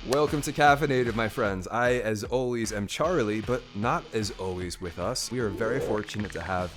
Welcome to Caffeinated, my friends. I, as always, am Charlie, but not as always with us. We are very fortunate to have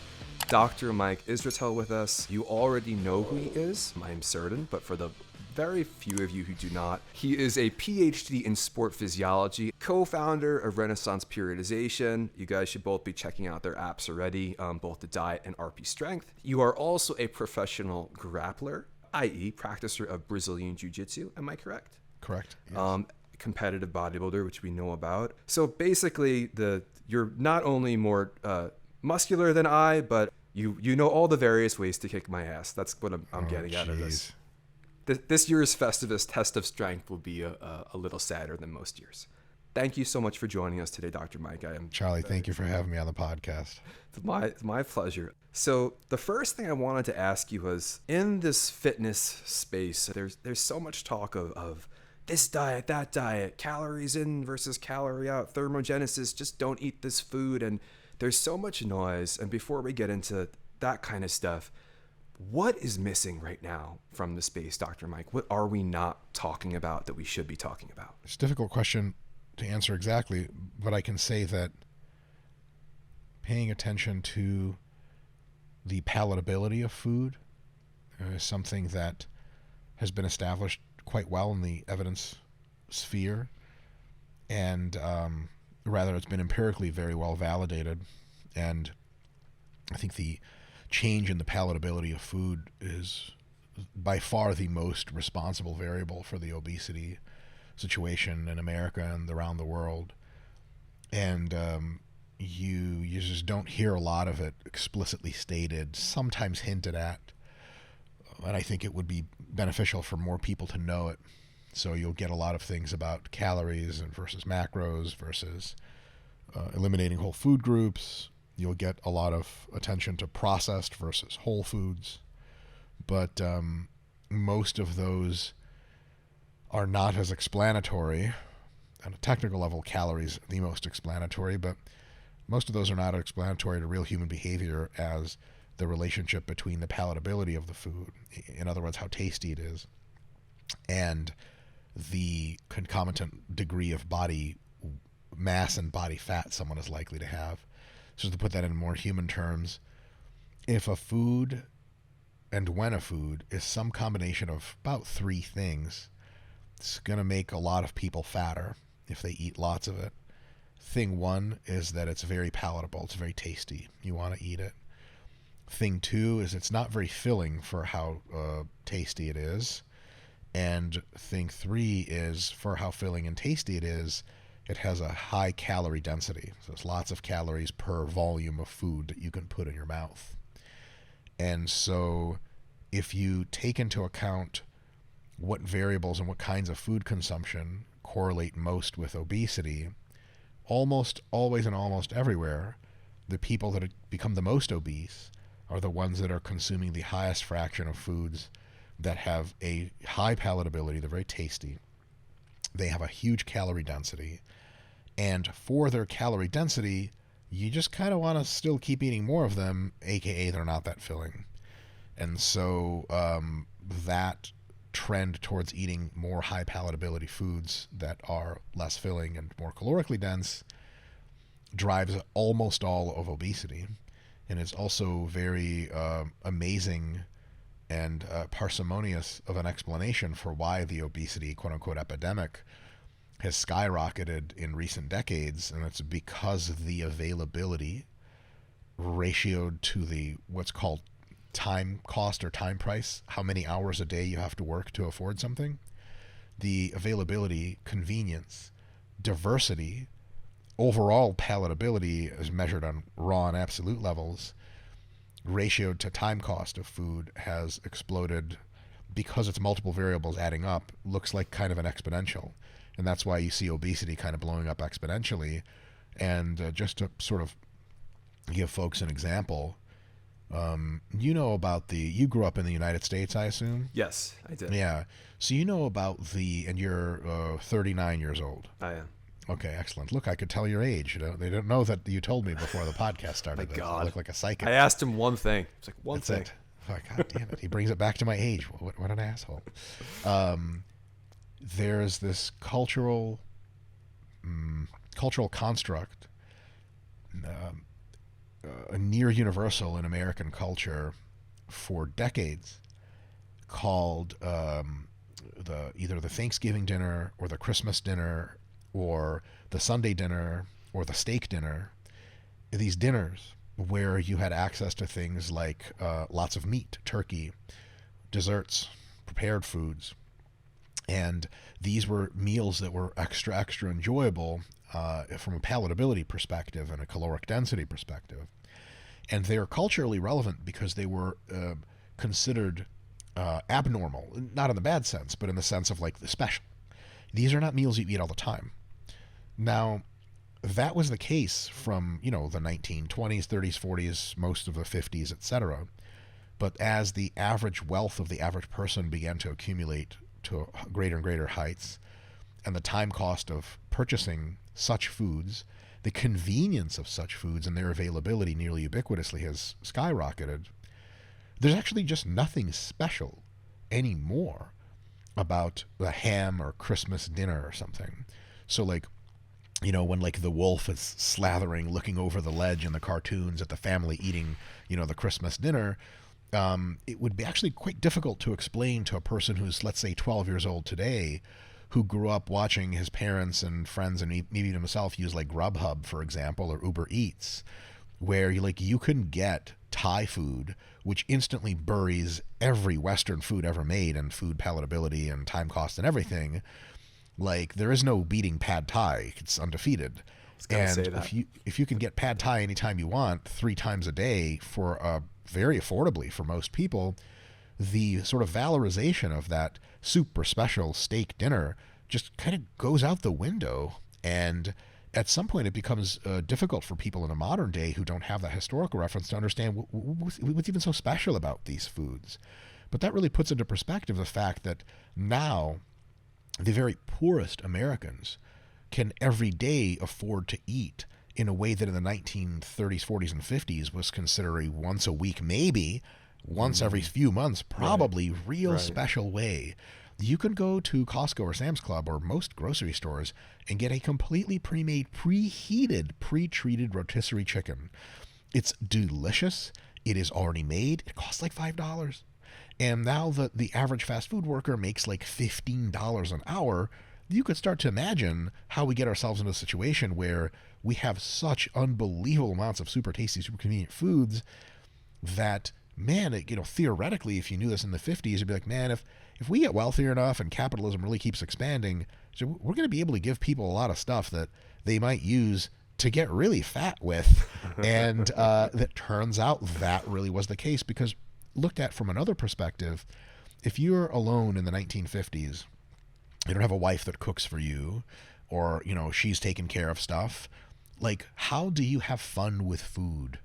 Dr. Mike Israetel with us. You already know who he is, I'm certain, but for the very few of you who do not, he is a PhD in sport physiology, co-founder of Renaissance Periodization. You guys should both be checking out their apps already, both the Diet and RP Strength. You are also a professional grappler, i.e. practicer of Brazilian Jiu-Jitsu. Am I correct? Correct. Yes. Competitive bodybuilder, which we know about. So basically, you're not only more muscular than I, but you know all the various ways to kick my ass. That's what I'm getting out of this. This year's Festivus test of strength will be a little sadder than most years. Thank you so much for joining us today, Dr. Mike. Charlie, thank you for having me on the podcast. It's my pleasure. So the first thing I wanted to ask you was, in this fitness space, there's so much talk of this diet, that diet, calories in versus calorie out, thermogenesis, just don't eat this food. And there's so much noise. And before we get into that kind of stuff, what is missing right now from the space, Dr. Mike? What are we not talking about that we should be talking about? It's a difficult question to answer exactly, but I can say that paying attention to the palatability of food is something that has been established quite well in the evidence sphere, and rather it's been empirically very well validated. And I think the change in the palatability of food is by far the most responsible variable for the obesity situation in America and around the world. And you just don't hear a lot of it explicitly stated, sometimes hinted at. And I think it would be beneficial for more people to know it. So you'll get a lot of things about calories and versus macros versus eliminating whole food groups. You'll get a lot of attention to processed versus whole foods. But most of those are not as explanatory. On a technical level, calories the most explanatory, but most of those are not explanatory to real human behavior as the relationship between the palatability of the food, in other words, how tasty it is, and the concomitant degree of body mass and body fat someone is likely to have. So to put that in more human terms, if a food and when a food is some combination of about three things, it's going to make a lot of people fatter if they eat lots of it. Thing one is that it's very palatable. It's very tasty. You want to eat it. Thing two is it's not very filling for how tasty it is. And thing three is for how filling and tasty it is, it has a high calorie density. So there's lots of calories per volume of food that you can put in your mouth. And so if you take into account what variables and what kinds of food consumption correlate most with obesity, almost always and almost everywhere, the people that become the most obese are the ones that are consuming the highest fraction of foods that have a high palatability. They're very tasty. They have a huge calorie density. And for their calorie density, you just kind of want to still keep eating more of them, aka they're not that filling. And so that trend towards eating more high palatability foods that are less filling and more calorically dense drives almost all of obesity. And it's also very amazing and parsimonious of an explanation for why the obesity, quote-unquote, epidemic has skyrocketed in recent decades. And it's because the availability ratioed to the what's called time cost or time price, how many hours a day you have to work to afford something. The availability, convenience, diversity, overall palatability as measured on raw and absolute levels, ratioed to time cost of food has exploded because it's multiple variables adding up, looks like kind of an exponential. And that's why you see obesity kind of blowing up exponentially. And just to sort of give folks an example, you know about you grew up in the United States, I assume? Yes, I did. Yeah. So you know about and you're 39 years old. I am. Okay, excellent. Look, I could tell your age. You know, they don't know that you told me before the podcast started. My God. I look like a psychic. I asked him one thing. It's like one That's thing. it. Oh, God damn it. He brings it back to my age. What an asshole. there's this cultural construct, near universal in American culture for decades, called either the Thanksgiving dinner or the Christmas dinner or the Sunday dinner or the steak dinner. These dinners where you had access to things like lots of meat, turkey, desserts, prepared foods. And these were meals that were extra enjoyable from a palatability perspective and a caloric density perspective. And they're culturally relevant because they were considered abnormal, not in the bad sense, but in the sense of like the special. These are not meals you eat all the time. Now, that was the case from, the 1920s, 30s, 40s, most of the 50s, etc. But as the average wealth of the average person began to accumulate to greater and greater heights, and the time cost of purchasing such foods, the convenience of such foods and their availability nearly ubiquitously has skyrocketed, there's actually just nothing special anymore about a ham or Christmas dinner or something. So like, when like the wolf is slathering, looking over the ledge in the cartoons at the family eating, the Christmas dinner, it would be actually quite difficult to explain to a person who's, let's say, 12 years old today, who grew up watching his parents and friends and maybe himself use like Grubhub, for example, or Uber Eats, where you can get Thai food, which instantly buries every Western food ever made and food palatability and time cost and everything. Like, there is no beating pad Thai. It's undefeated. And if you can get pad Thai anytime you want, 3 times a day for very affordably for most people, the sort of valorization of that super special steak dinner just kind of goes out the window. And at some point it becomes difficult for people in a modern day who don't have that historical reference to understand what's even so special about these foods. But that really puts into perspective the fact that now the very poorest Americans can every day afford to eat in a way that in the 1930s, 40s, and 50s was considered a once a week, maybe once every few months, probably real special way. You can go to Costco or Sam's Club or most grocery stores and get a completely pre-made, preheated, pre-treated rotisserie chicken. It's delicious. It is already made. It costs like $5. And now the average fast food worker makes like $15 an hour. You could start to imagine how we get ourselves into a situation where we have such unbelievable amounts of super tasty, super convenient foods that, man, theoretically, if you knew this in the 50s, you'd be like, man, if we get wealthier enough and capitalism really keeps expanding, so we're going to be able to give people a lot of stuff that they might use to get really fat with. And that turns out that really was the case, because looked at from another perspective, if you're alone in the 1950s, you don't have a wife that cooks for you, or, she's taking care of stuff, like, how do you have fun with food?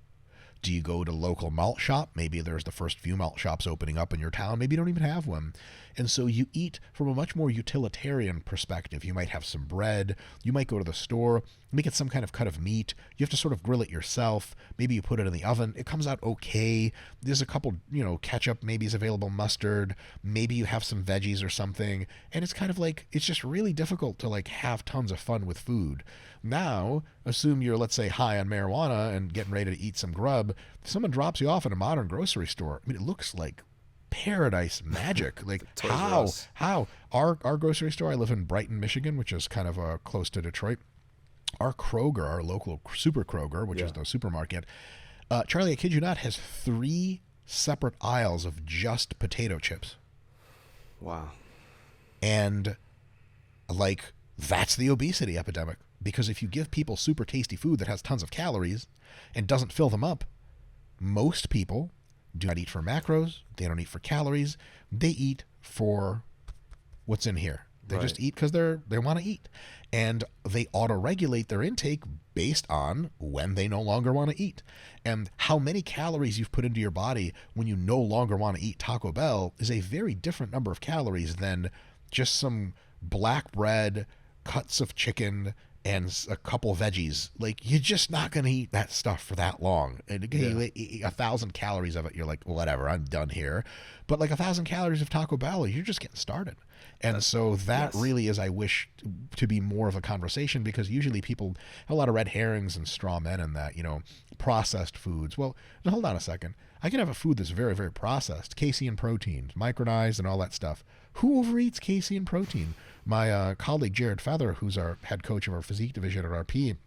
Do you go to local malt shop? Maybe there's the first few malt shops opening up in your town. Maybe you don't even have one. And so you eat from a much more utilitarian perspective. You might have some bread. You might go to the store, make it some kind of cut of meat. You have to sort of grill it yourself. Maybe you put it in the oven. It comes out okay. There's a couple, ketchup maybe is available, mustard. Maybe you have some veggies or something. And it's kind of like, it's just really difficult to like have tons of fun with food. Now, assume you're, let's say, high on marijuana and getting ready to eat some grub. Someone drops you off at a modern grocery store. I mean, it looks like paradise magic. Like, how? Our grocery store, I live in Brighton, Michigan, which is kind of close to Detroit. Our Kroger, our local Super Kroger, which is the supermarket, Charlie, I kid you not, has 3 separate aisles of just potato chips. Wow. And, like, that's the obesity epidemic. Because if you give people super tasty food that has tons of calories and doesn't fill them up, most people do not eat for macros. They don't eat for calories. They eat for what's in here. They just eat because they want to eat. And they auto-regulate their intake based on when they no longer want to eat. And how many calories you've put into your body when you no longer want to eat Taco Bell is a very different number of calories than just some black bread, cuts of chicken, and a couple veggies, like you're just not going to eat that stuff for that long. And again, you eat 1,000 calories of it, you're like, whatever, I'm done here. But like 1,000 calories of Taco Bell, you're just getting started. And so that really is, I wish, to be more of a conversation, because usually people have a lot of red herrings and straw men in that, processed foods. Well, hold on a second. I can have a food that's very, very processed, casein proteins, micronized and all that stuff. Who overeats casein protein? My colleague, Jared Feather, who's our head coach of our physique division at RP,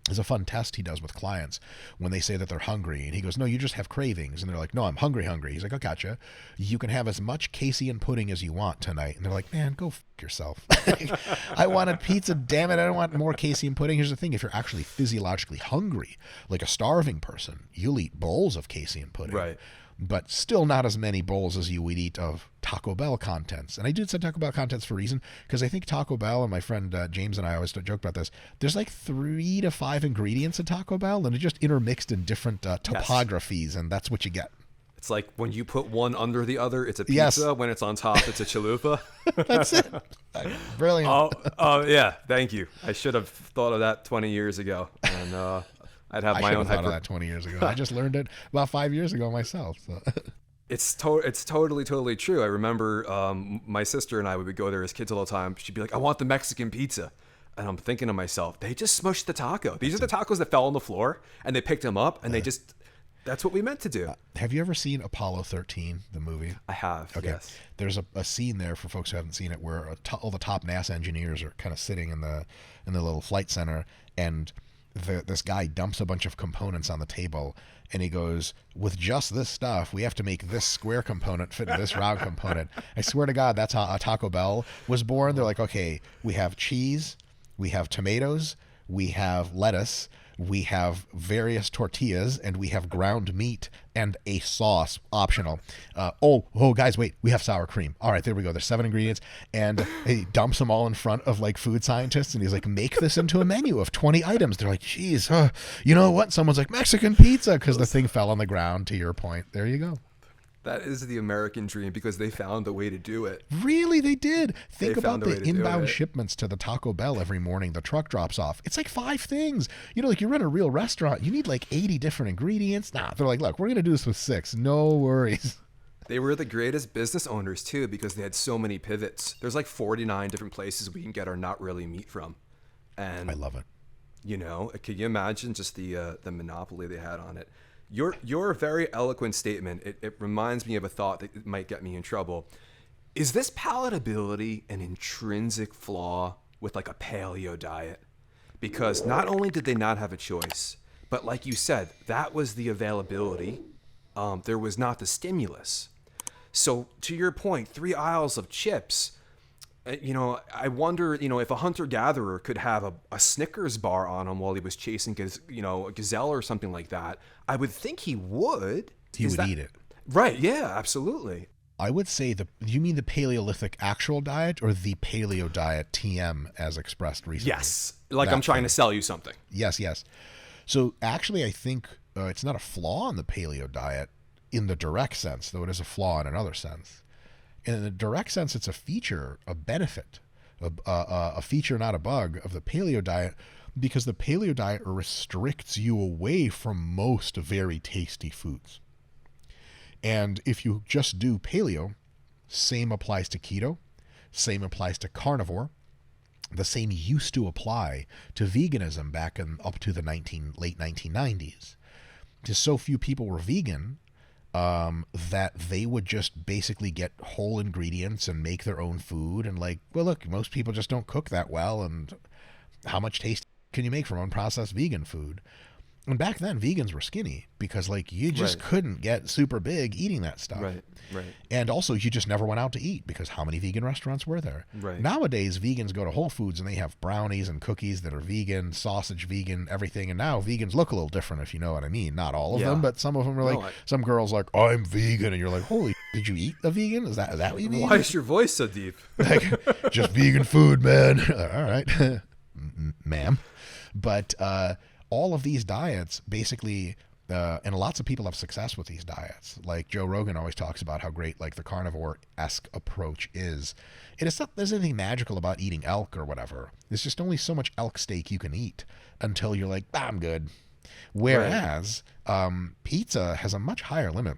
is a fun test he does with clients when they say that they're hungry. And he goes, no, you just have cravings. And they're like, no, I'm hungry. He's like, oh, gotcha. You can have as much casein pudding as you want tonight. And they're like, man, go f*** yourself. I wanted pizza, damn it. I don't want more casein pudding. Here's the thing. If you're actually physiologically hungry, like a starving person, you'll eat bowls of casein pudding. Right. But still not as many bowls as you would eat of Taco Bell contents. And I do say Taco Bell contents for a reason, because I think Taco Bell, and my friend James and I always joke about this, there's like 3 to 5 ingredients in Taco Bell, and they're just intermixed in different topographies, and that's what you get. It's like when you put one under the other, it's a pizza. Yes. When it's on top, it's a chalupa. That's it. Brilliant. Oh, yeah. Thank you. I should have thought of that 20 years ago. And I'd have my own. I thought of that 20 years ago. I just learned it about 5 years ago myself. So. It's totally true. I remember my sister and I would go there as kids all the time. She'd be like, I want the Mexican pizza. And I'm thinking to myself, they just smushed the taco. These are the tacos that fell on the floor, and they picked them up, and that's what we meant to do. Have you ever seen Apollo 13, the movie? I have, okay. Yes. There's a scene there, for folks who haven't seen it, where all the top NASA engineers are kind of sitting in the little flight center, and this guy dumps a bunch of components on the table, and he goes, with just this stuff, we have to make this square component fit in this round component. I swear to God, that's how Taco Bell was born. They're like, okay, we have cheese, we have tomatoes, we have lettuce, we have various tortillas, and we have ground meat and a sauce optional. Guys, wait, we have sour cream. All right, there we go. There's 7 ingredients. And he dumps them all in front of like food scientists, and he's like, make this into a menu of 20 items. They're like, geez, you know what? Someone's like, Mexican pizza, because the thing fell on the ground, to your point. There you go. That is the American dream, because they found a way to do it. Really, they did. Think about the inbound shipments to the Taco Bell every morning. The truck drops off. It's like 5 things. Like you run a real restaurant, you need like 80 different ingredients. Nah, they're like, look, we're going to do this with 6. No worries. They were the greatest business owners, too, because they had so many pivots. There's like 49 different places we can get our not really meat from. And I love it. Can you imagine just the monopoly they had on it? Your very eloquent statement, it reminds me of a thought that might get me in trouble. Is this palatability an intrinsic flaw with like a paleo diet? Because not only did they not have a choice, but like you said, that was the availability. There was not the stimulus. So to your point, 3 aisles of chips. I wonder, if a hunter-gatherer could have a Snickers bar on him while he was chasing, a gazelle or something like that, I would think he would. He would eat it. Right, yeah, absolutely. I would say you mean the Paleolithic actual diet, or the paleo diet TM as expressed recently? Yes, like I'm trying to sell you something. Yes. So actually, I think it's not a flaw in the paleo diet in the direct sense, though it is a flaw in another sense. In the direct sense, it's a feature, a benefit, a feature, not a bug, of the paleo diet, because the paleo diet restricts you away from most very tasty foods. And if you just do paleo, same applies to keto, same applies to carnivore, the same used to apply to veganism back up to the late 1990s. Just so few people were vegan, that they would just basically get whole ingredients and make their own food. And look, most people just don't cook that well. And how much taste can you make from unprocessed vegan food? And back then, vegans were skinny because you just couldn't get super big eating that stuff. Right. And also, you just never went out to eat because how many vegan restaurants were there? Right. Nowadays, vegans go to Whole Foods and they have brownies and cookies that are vegan, sausage vegan, everything. And now vegans look a little different, if you know what I mean. Not all of them, but some of them are some girls like, I'm vegan. And you're like, holy, did you eat a vegan? Is that what you mean? Why is your voice so deep? Just vegan food, man. All right. Ma'am. But all of these diets basically And lots of people have success with these diets. Like Joe Rogan always talks about how great like the carnivore-esque approach is. And it's not there's anything magical about eating elk or whatever. There's just only so much elk steak you can eat until you're like, I'm good. Whereas pizza has a much higher limit.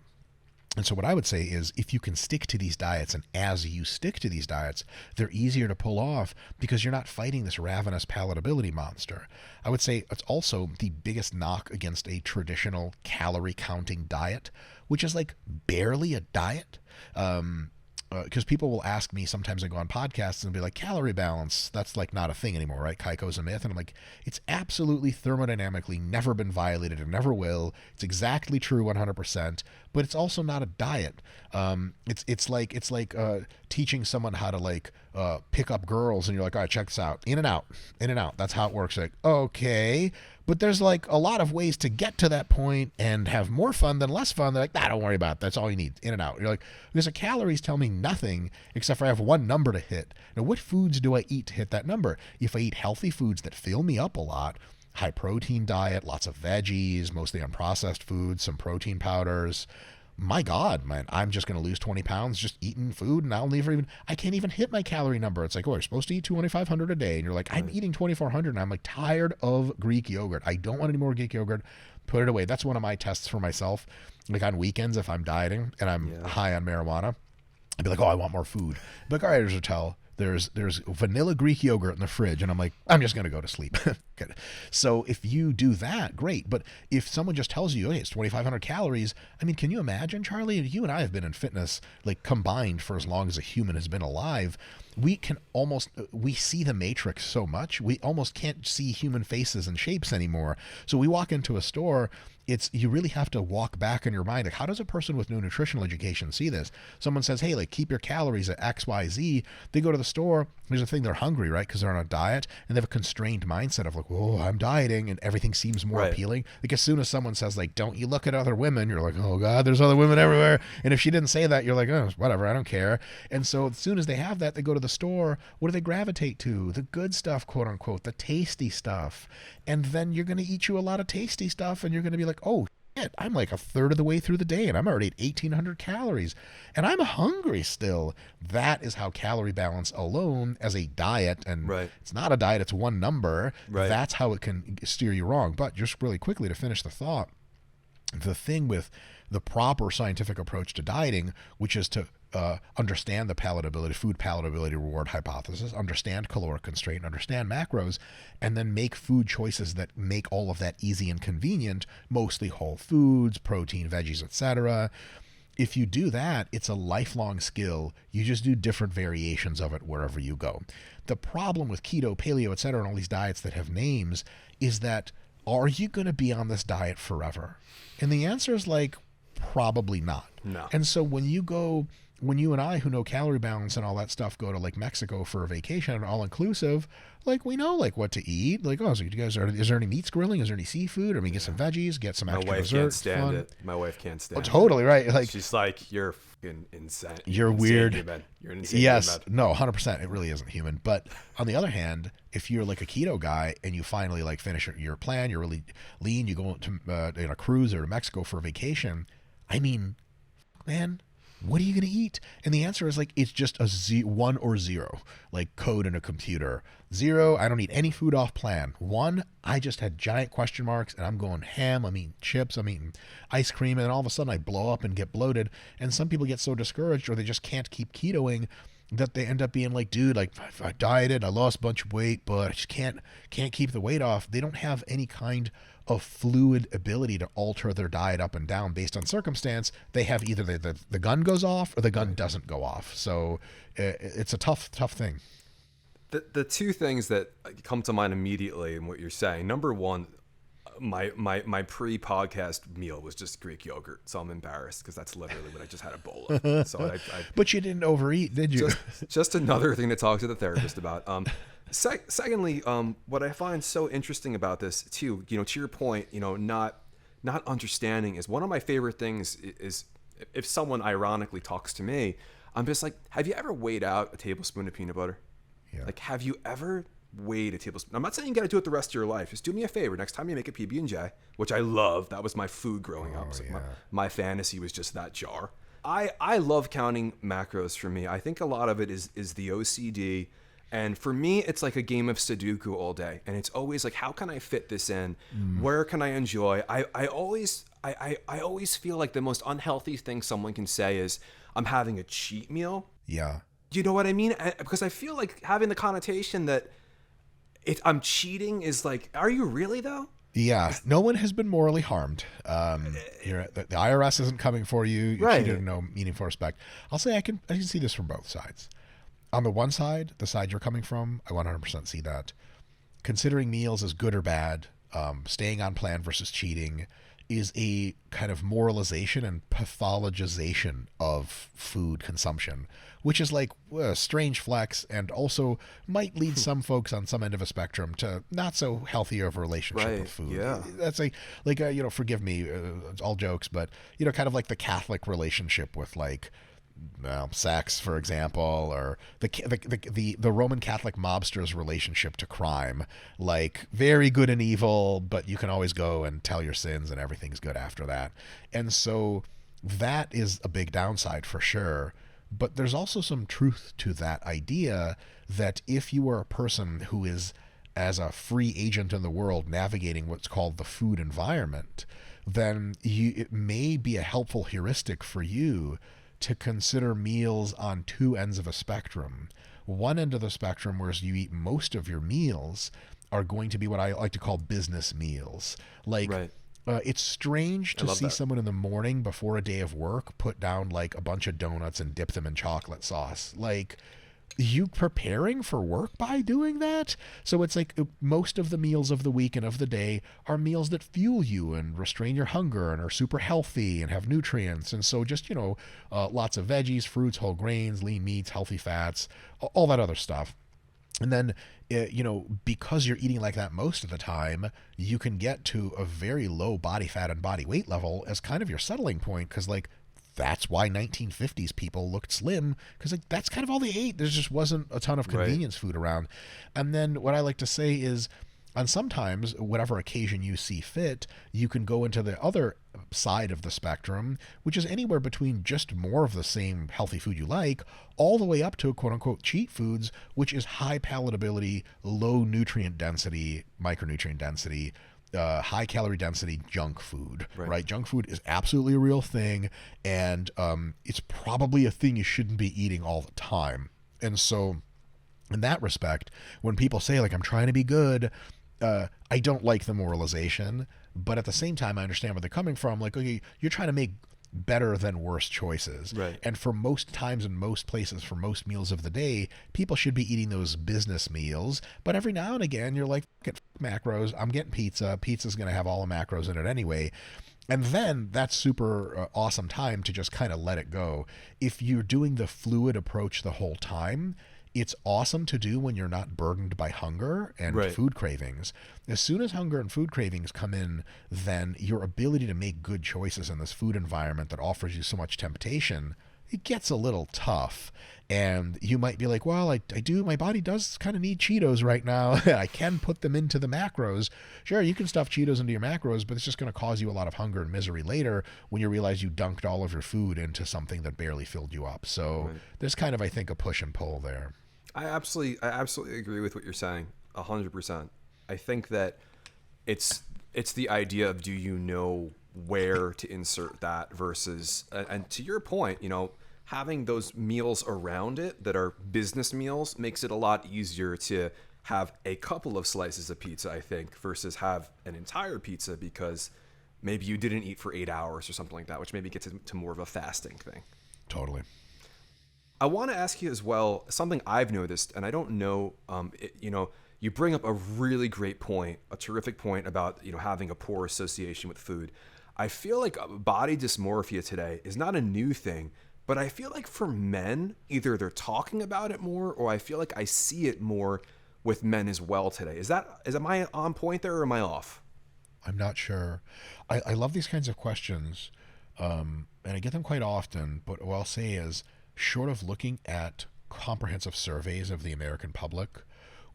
And so what I would say is if you can stick to these diets, and as you stick to these diets, they're easier to pull off because you're not fighting this ravenous palatability monster. I would say it's also the biggest knock against a traditional calorie counting diet, which is like barely a diet. Because people will ask me sometimes I go on podcasts and be like, calorie balance, that's like not a thing anymore, right? Kaiko's a myth. And I'm like, it's absolutely thermodynamically never been violated and never will. It's exactly true 100%, but it's also not a diet. It's like teaching someone how to like pick up girls, and you're like, all right, check this out. In and out. That's how it works. Like, okay. But there's like a lot of ways to get to that point and have more fun than less fun. They're like, don't worry about it. That's all you need. In and out. You're like, because the calories tell me nothing except for I have one number to hit. Now, what foods do I eat to hit that number? If I eat healthy foods that fill me up a lot, high protein diet, lots of veggies, mostly unprocessed foods, some protein powders, my God, man, I'm just going to lose 20 pounds just eating food, and I can't even hit my calorie number. It's like, oh, you're supposed to eat 2,500 a day. And you're like, I'm eating 2,400, and I'm like tired of Greek yogurt. I don't want any more Greek yogurt. Put it away. That's one of my tests for myself. Like on weekends, if I'm dieting and I'm high on marijuana, I'd be like, oh, I want more food. I'd be like, all right, Israetel, there's vanilla Greek yogurt in the fridge, and I'm like, I'm just going to go to sleep. Good. So if you do that, great. But if someone just tells you, hey, it's 2,500 calories, I mean, can you imagine, Charlie? You and I have been in fitness like combined for as long as a human has been alive. We see the matrix so much, we almost can't see human faces and shapes anymore. So we walk into a store, you really have to walk back in your mind. Like, how does a person with no nutritional education see this? Someone says, hey, like, keep your calories at X, Y, Z. They go to the store. There's a thing, they're hungry, right? Because they're on a diet, and they have a constrained mindset of like, oh, I'm dieting, and everything seems more appealing. Like, as soon as someone says, like, don't you look at other women, you're like, oh God, there's other women everywhere. And if she didn't say that, you're like, oh, whatever, I don't care. And so as soon as they have that, they go to the store. What do they gravitate to? The good stuff, quote unquote, the tasty stuff. And then you're going to eat you a lot of tasty stuff, and you're going to be like, oh, I'm like a third of the way through the day, and I'm already at 1,800 calories, and I'm hungry still. That is how calorie balance alone as a diet, and it's not a diet, it's one number. That's how it can steer you wrong. But just really quickly to finish the thought, the thing with the proper scientific approach to dieting, which is to understand the food palatability reward hypothesis, understand caloric constraint, understand macros, and then make food choices that make all of that easy and convenient, mostly whole foods, protein, veggies, etc. If you do that, it's a lifelong skill. You just do different variations of it wherever you go. The problem with keto, paleo, etc., and all these diets that have names is that, are you going to be on this diet forever? And the answer is like, probably not. No. And so when you and I, who know calorie balance and all that stuff, go to like Mexico for a vacation and all inclusive, like we know like what to eat. Like, oh, so you guys is there any meats grilling? Is there any seafood? Or we get some veggies, get some extra dessert. My wife can't stand it. My wife can't stand it. Totally right. Like, she's like, you're fucking insane. You're weird. Human. You're an insane yes. human. No, 100%. It really isn't human. But on the other hand, if you're like a keto guy and you finally like finish your plan, you're really lean, you go to a cruise or to Mexico for a vacation. I mean, man, what are you going to eat? And the answer is like, it's just a 1 or 0, like code in a computer. 0, I don't eat any food off plan. 1, I just had giant question marks and I'm going ham. I'm eating chips. I'm eating ice cream. And then all of a sudden I blow up and get bloated. And some people get so discouraged or they just can't keep ketoing that they end up being like, dude, like I dieted, I lost a bunch of weight, but I just can't keep the weight off. They don't have any kind of fluid ability to alter their diet up and down based on circumstance. They have either the gun goes off or the gun doesn't go off. So it's a tough thing. The two things that come to mind immediately in what you're saying, number one, my pre-podcast meal was just Greek yogurt, so I'm embarrassed because that's literally what I just had a bowl of. So but you didn't overeat, did you? Just another thing to talk to the therapist about. Secondly, what I find so interesting about this too, to your point, not understanding is one of my favorite things is if someone ironically talks to me, I'm just like, have you ever weighed out a tablespoon of peanut butter? Yeah. Like, have you ever weight a tablespoon. I'm not saying you got to do it the rest of your life. Just do me a favor. Next time you make a PB&J, which I love, that was my food growing up. So my fantasy was just that jar. I love counting macros for me. I think a lot of it is the OCD. And for me, it's like a game of Sudoku all day. And it's always like, how can I fit this in? Where can I enjoy? I always feel like the most unhealthy thing someone can say is, I'm having a cheat meal. Yeah. Do you know what I mean? Because I feel like having the connotation that I'm cheating is like, are you really though? Yeah, no one has been morally harmed. The IRS isn't coming for you. You're treated in no meaningful respect. I'll say I can see this from both sides. On the one side, the side you're coming from, I 100% see that. Considering meals as good or bad, staying on plan versus cheating is a kind of moralization and pathologization of food consumption, which is like a strange flex and also might lead some folks on some end of a spectrum to not so healthy of a relationship with food. Yeah. That's forgive me, it's all jokes, but, kind of like the Catholic relationship with like, sex, for example, or the Roman Catholic mobster's relationship to crime, like very good and evil, but you can always go and tell your sins and everything's good after that. And so that is a big downside for sure. But there's also some truth to that idea that if you are a person who is, as a free agent in the world, navigating what's called the food environment, then it may be a helpful heuristic for you to consider meals on two ends of a spectrum. One end of the spectrum, whereas you eat most of your meals, are going to be what I like to call business meals. Like, it's strange to see someone in the morning before a day of work put down like a bunch of donuts and dip them in chocolate sauce. Like, you preparing for work by doing that? So it's like most of the meals of the week and of the day are meals that fuel you and restrain your hunger and are super healthy and have nutrients. And so just, lots of veggies, fruits, whole grains, lean meats, healthy fats, all that other stuff. And then, because you're eating like that most of the time, you can get to a very low body fat and body weight level as kind of your settling point. Because that's why 1950s people looked slim, because that's kind of all they ate. There just wasn't a ton of convenience food around. And then what I like to say is, on sometimes, whatever occasion you see fit, you can go into the other side of the spectrum, which is anywhere between just more of the same healthy food you like, all the way up to quote-unquote cheat foods, which is high palatability, low nutrient density, micronutrient density, high calorie density junk food, right? Junk food is absolutely a real thing, and it's probably a thing you shouldn't be eating all the time. And so in that respect, when people say like, I'm trying to be good, I don't like the moralization, but at the same time, I understand where they're coming from. Like, okay, you're trying to make better than worse choices. And for most times and most places, for most meals of the day, people should be eating those business meals. But every now and again, you're like, fuck macros, I'm getting pizza. Pizza's going to have all the macros in it anyway. And then that's super awesome time to just kind of let it go. If you're doing the fluid approach the whole time, it's awesome to do when you're not burdened by hunger and food cravings. As soon as hunger and food cravings come in, then your ability to make good choices in this food environment that offers you so much temptation, it gets a little tough. And you might be like, well, my body does kind of need Cheetos right now. I can put them into the macros. Sure, you can stuff Cheetos into your macros, but it's just going to cause you a lot of hunger and misery later when you realize you dunked all of your food into something that barely filled you up. So there's kind of, I think, a push and pull there. I absolutely agree with what you're saying, 100%. I think that it's the idea of, do you know where to insert that versus, and to your point, having those meals around it that are business meals makes it a lot easier to have a couple of slices of pizza, I think, versus have an entire pizza because maybe you didn't eat for 8 hours or something like that, which maybe gets to more of a fasting thing. Totally. I want to ask you as well, something I've noticed, and I don't know, you bring up a really great point, a terrific point about, having a poor association with food. I feel like body dysmorphia today is not a new thing, but I feel like for men, either they're talking about it more, or I feel like I see it more with men as well today. Am I on point there, or am I off? I'm not sure. I love these kinds of questions, and I get them quite often, but what I'll say is, short of looking at comprehensive surveys of the American public,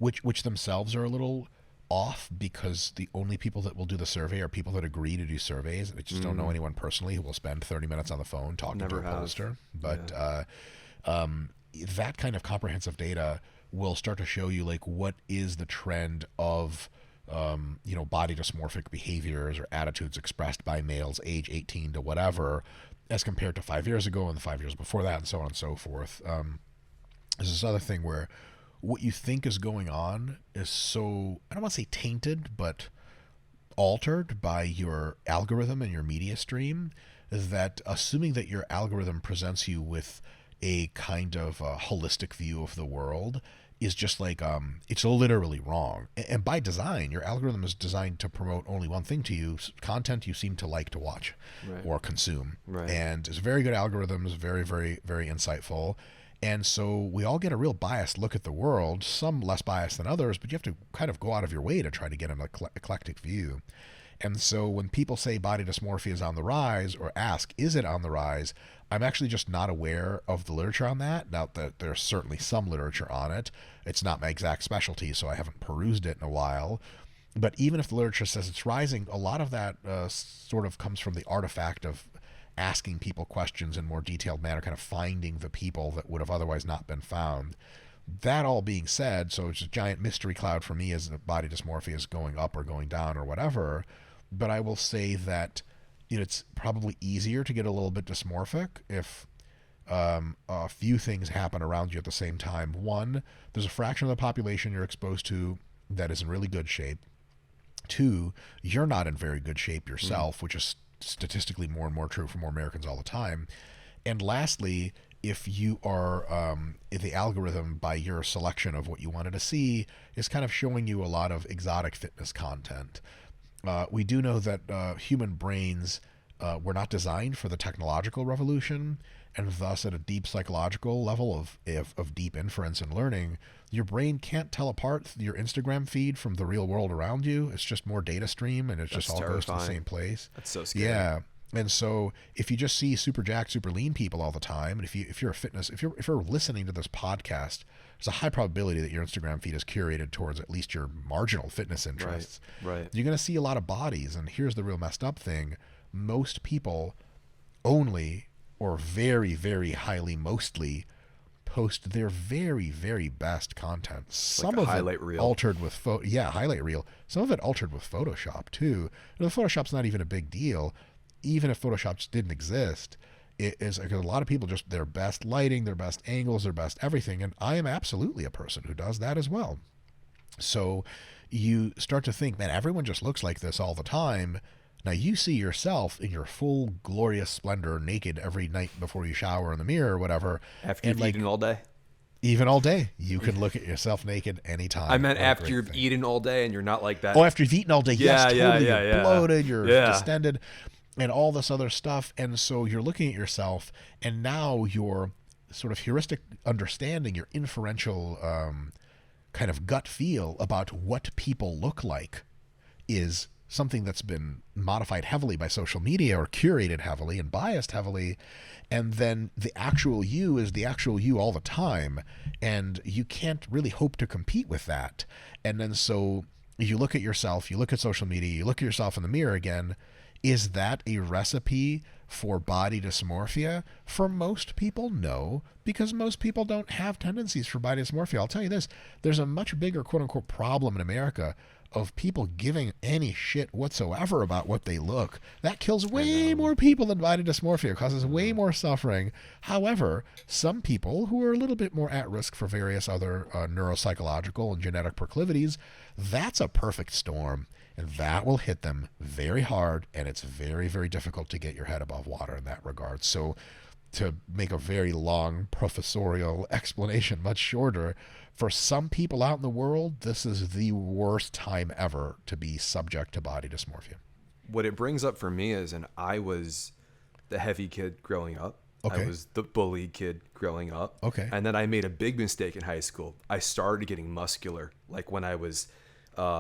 which themselves are a little off, because the only people that will do the survey are people that agree to do surveys. I just don't know anyone personally who will spend 30 minutes on the phone talking to a pollster. But that kind of comprehensive data will start to show you like what is the trend of body dysmorphic behaviors or attitudes expressed by males age 18 to whatever, as compared to 5 years ago and the 5 years before that, and so on and so forth. There's this other thing where what you think is going on is so, I don't want to say tainted, but altered by your algorithm and your media stream, that assuming that your algorithm presents you with a kind of a holistic view of the world is just like, it's literally wrong. And by design, your algorithm is designed to promote only one thing to you: content you seem to like to watch or consume. And it's a very good algorithm, it's very, very, very insightful. And so we all get a real biased look at the world, some less biased than others, but you have to kind of go out of your way to try to get an eclectic view. And so when people say body dysmorphia is on the rise, or ask, is it on the rise, I'm actually just not aware of the literature on that. Now, that there's certainly some literature on it. It's not my exact specialty, so I haven't perused it in a while. But even if the literature says it's rising, a lot of that sort of comes from the artifact of asking people questions in more detailed manner, kind of finding the people that would have otherwise not been found. That all being said, so it's a giant mystery cloud for me as body dysmorphia is going up or going down or whatever. But I will say that it's probably easier to get a little bit dysmorphic if a few things happen around you at the same time. One, there's a fraction of the population you're exposed to that is in really good shape. Two, you're not in very good shape yourself, which is statistically more and more true for more Americans all the time. And lastly, if you are, if the algorithm by your selection of what you wanted to see is kind of showing you a lot of exotic fitness content. We do know that human brains were not designed for the technological revolution, and thus at a deep psychological level of deep inference and learning, your brain can't tell apart your Instagram feed from the real world around you. It's just more data stream, and it just all goes to the same place. That's so scary. Yeah. And so if you just see super jacked, super lean people all the time, and if you're a fitness, if you're listening to this podcast, there's a high probability that your Instagram feed is curated towards at least your marginal fitness interests. Right. You're going to see a lot of bodies, and here's the real messed up thing: most people only, or very, very highly mostly, post their very, very best content. Some like of highlight it reel. altered with highlight reel. Some of it altered with Photoshop too. And the Photoshop's not even a big deal. Even if Photoshop just didn't exist, it is because a lot of people just their best lighting, their best angles, their best everything. And I am absolutely a person who does that as well. So you start to think, man, everyone just looks like this all the time. Now you see yourself in your full glorious splendor, naked every night before you shower in the mirror or whatever. After you've eaten all day? Even all day. You can look at yourself naked anytime. I meant after you've eaten all day and you're not like that. Oh, after you've eaten all day. Yes, totally. You're bloated, you're distended, and all this other stuff. And so you're looking at yourself, and now your sort of heuristic understanding, your inferential kind of gut feel about what people look like is something that's been modified heavily by social media or curated heavily and biased heavily. And then the actual you is the actual you all the time. And you can't really hope to compete with that. And then so you look at yourself, you look at social media, you look at yourself in the mirror again. Is that a recipe for body dysmorphia? For most people, no, because most people don't have tendencies for body dysmorphia. I'll tell you this, there's a much bigger quote unquote problem in America of people giving any shit whatsoever about what they look. That kills way more people than body dysmorphia, causes way more suffering. However, some people who are a little bit more at risk for various other neuropsychological and genetic proclivities, that's a perfect storm. And that will hit them very hard, and it's very, very difficult to get your head above water in that regard. So to make a very long professorial explanation much shorter, for some people out in the world, this is the worst time ever to be subject to body dysmorphia. What it brings up for me is, and I was the heavy kid growing up. Okay. I was the bully kid growing up. Okay. And then I made a big mistake in high school. I started getting muscular, like when I was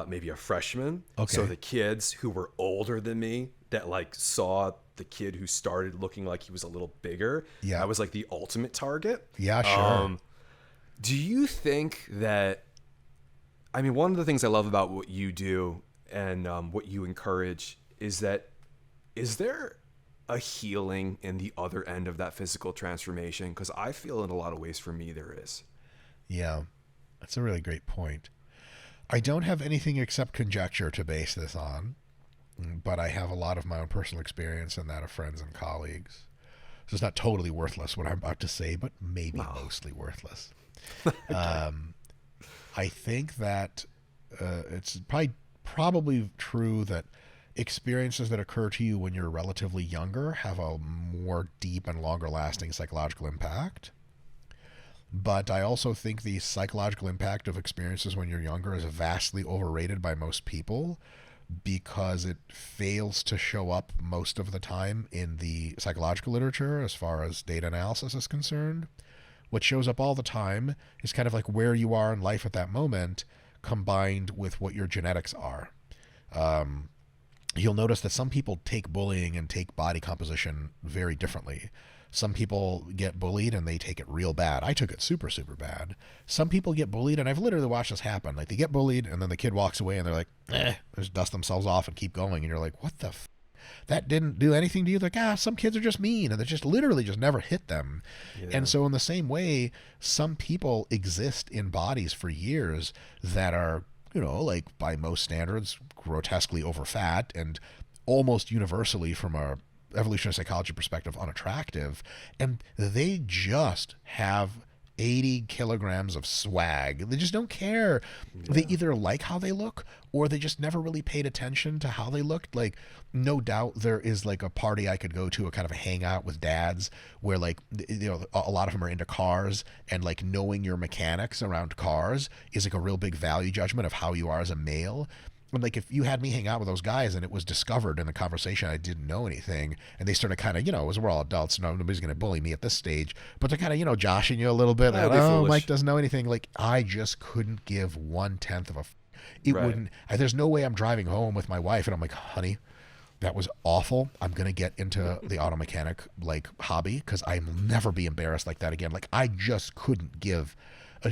maybe a freshman. Okay. So the kids who were older than me that like saw the kid who started looking like he was a little bigger. Yeah. I was like the ultimate target. Yeah, sure. Do you think that I mean, one of the things I love about what you do and what you encourage is that, is there a healing in the other end of that physical transformation? Because I feel in a lot of ways for me there is. Yeah, that's a really great point. I don't have anything except conjecture to base this on, but I have a lot of my own personal experience and that of friends and colleagues. So it's not totally worthless what I'm about to say, but maybe mostly worthless. I think that it's probably true that experiences that occur to you when you're relatively younger have a more deep and longer lasting psychological impact. But I also think the psychological impact of experiences when you're younger is vastly overrated by most people because it fails to show up most of the time in the psychological literature as far as data analysis is concerned. What shows up all the time is kind of like where you are in life at that moment combined with what your genetics are. You'll notice that some people take bullying and take body composition very differently. Some people get bullied and they take it real bad. I took it super, super bad. Some people get bullied, and I've literally watched this happen. Like, they get bullied, and then the kid walks away, and they're like, they just dust themselves off and keep going. And you're like, what the that didn't do anything to you? Like, some kids are just mean, and they just literally just never hit them. Yeah. And so in the same way, some people exist in bodies for years that are, like by most standards, grotesquely overfat and almost universally from a evolutionary psychology perspective unattractive, and they just have 80 kilograms of swag. They just don't care. Yeah. They either like how they look or they just never really paid attention to how they looked. Like, no doubt there is like a party I could go to, a kind of a hangout with dads where like, a lot of them are into cars, and like knowing your mechanics around cars is like a real big value judgment of how you are as a male. And like, if you had me hang out with those guys and it was discovered in the conversation I didn't know anything, and they started kind of, as we're all adults, nobody's going to bully me at this stage, but they're kind of, joshing you a little bit. Like, Mike doesn't know anything. Like, I just couldn't give 1/10 of a. It right. wouldn't. There's no way I'm driving home with my wife and I'm like, honey, that was awful. I'm going to get into the auto mechanic like hobby because I'll never be embarrassed like that again. Like, I just couldn't give.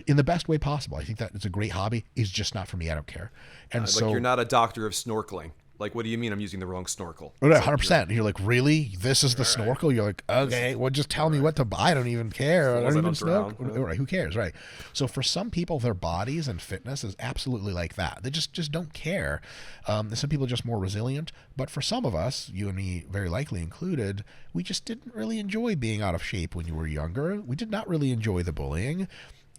In the best way possible. I think that it's a great hobby. It's just not for me. I don't care. And so you're not a doctor of snorkeling. Like, what do you mean I'm using the wrong snorkel? 100%. You're like, really? This is the snorkel? You're like, okay, well, just tell me what to buy. I don't even care. I don't even snorkel. Right, who cares? Right. So for some people, their bodies and fitness is absolutely like that. They just don't care. Some people are just more resilient. But for some of us, you and me very likely included, we just didn't really enjoy being out of shape when you were younger. We did not really enjoy the bullying.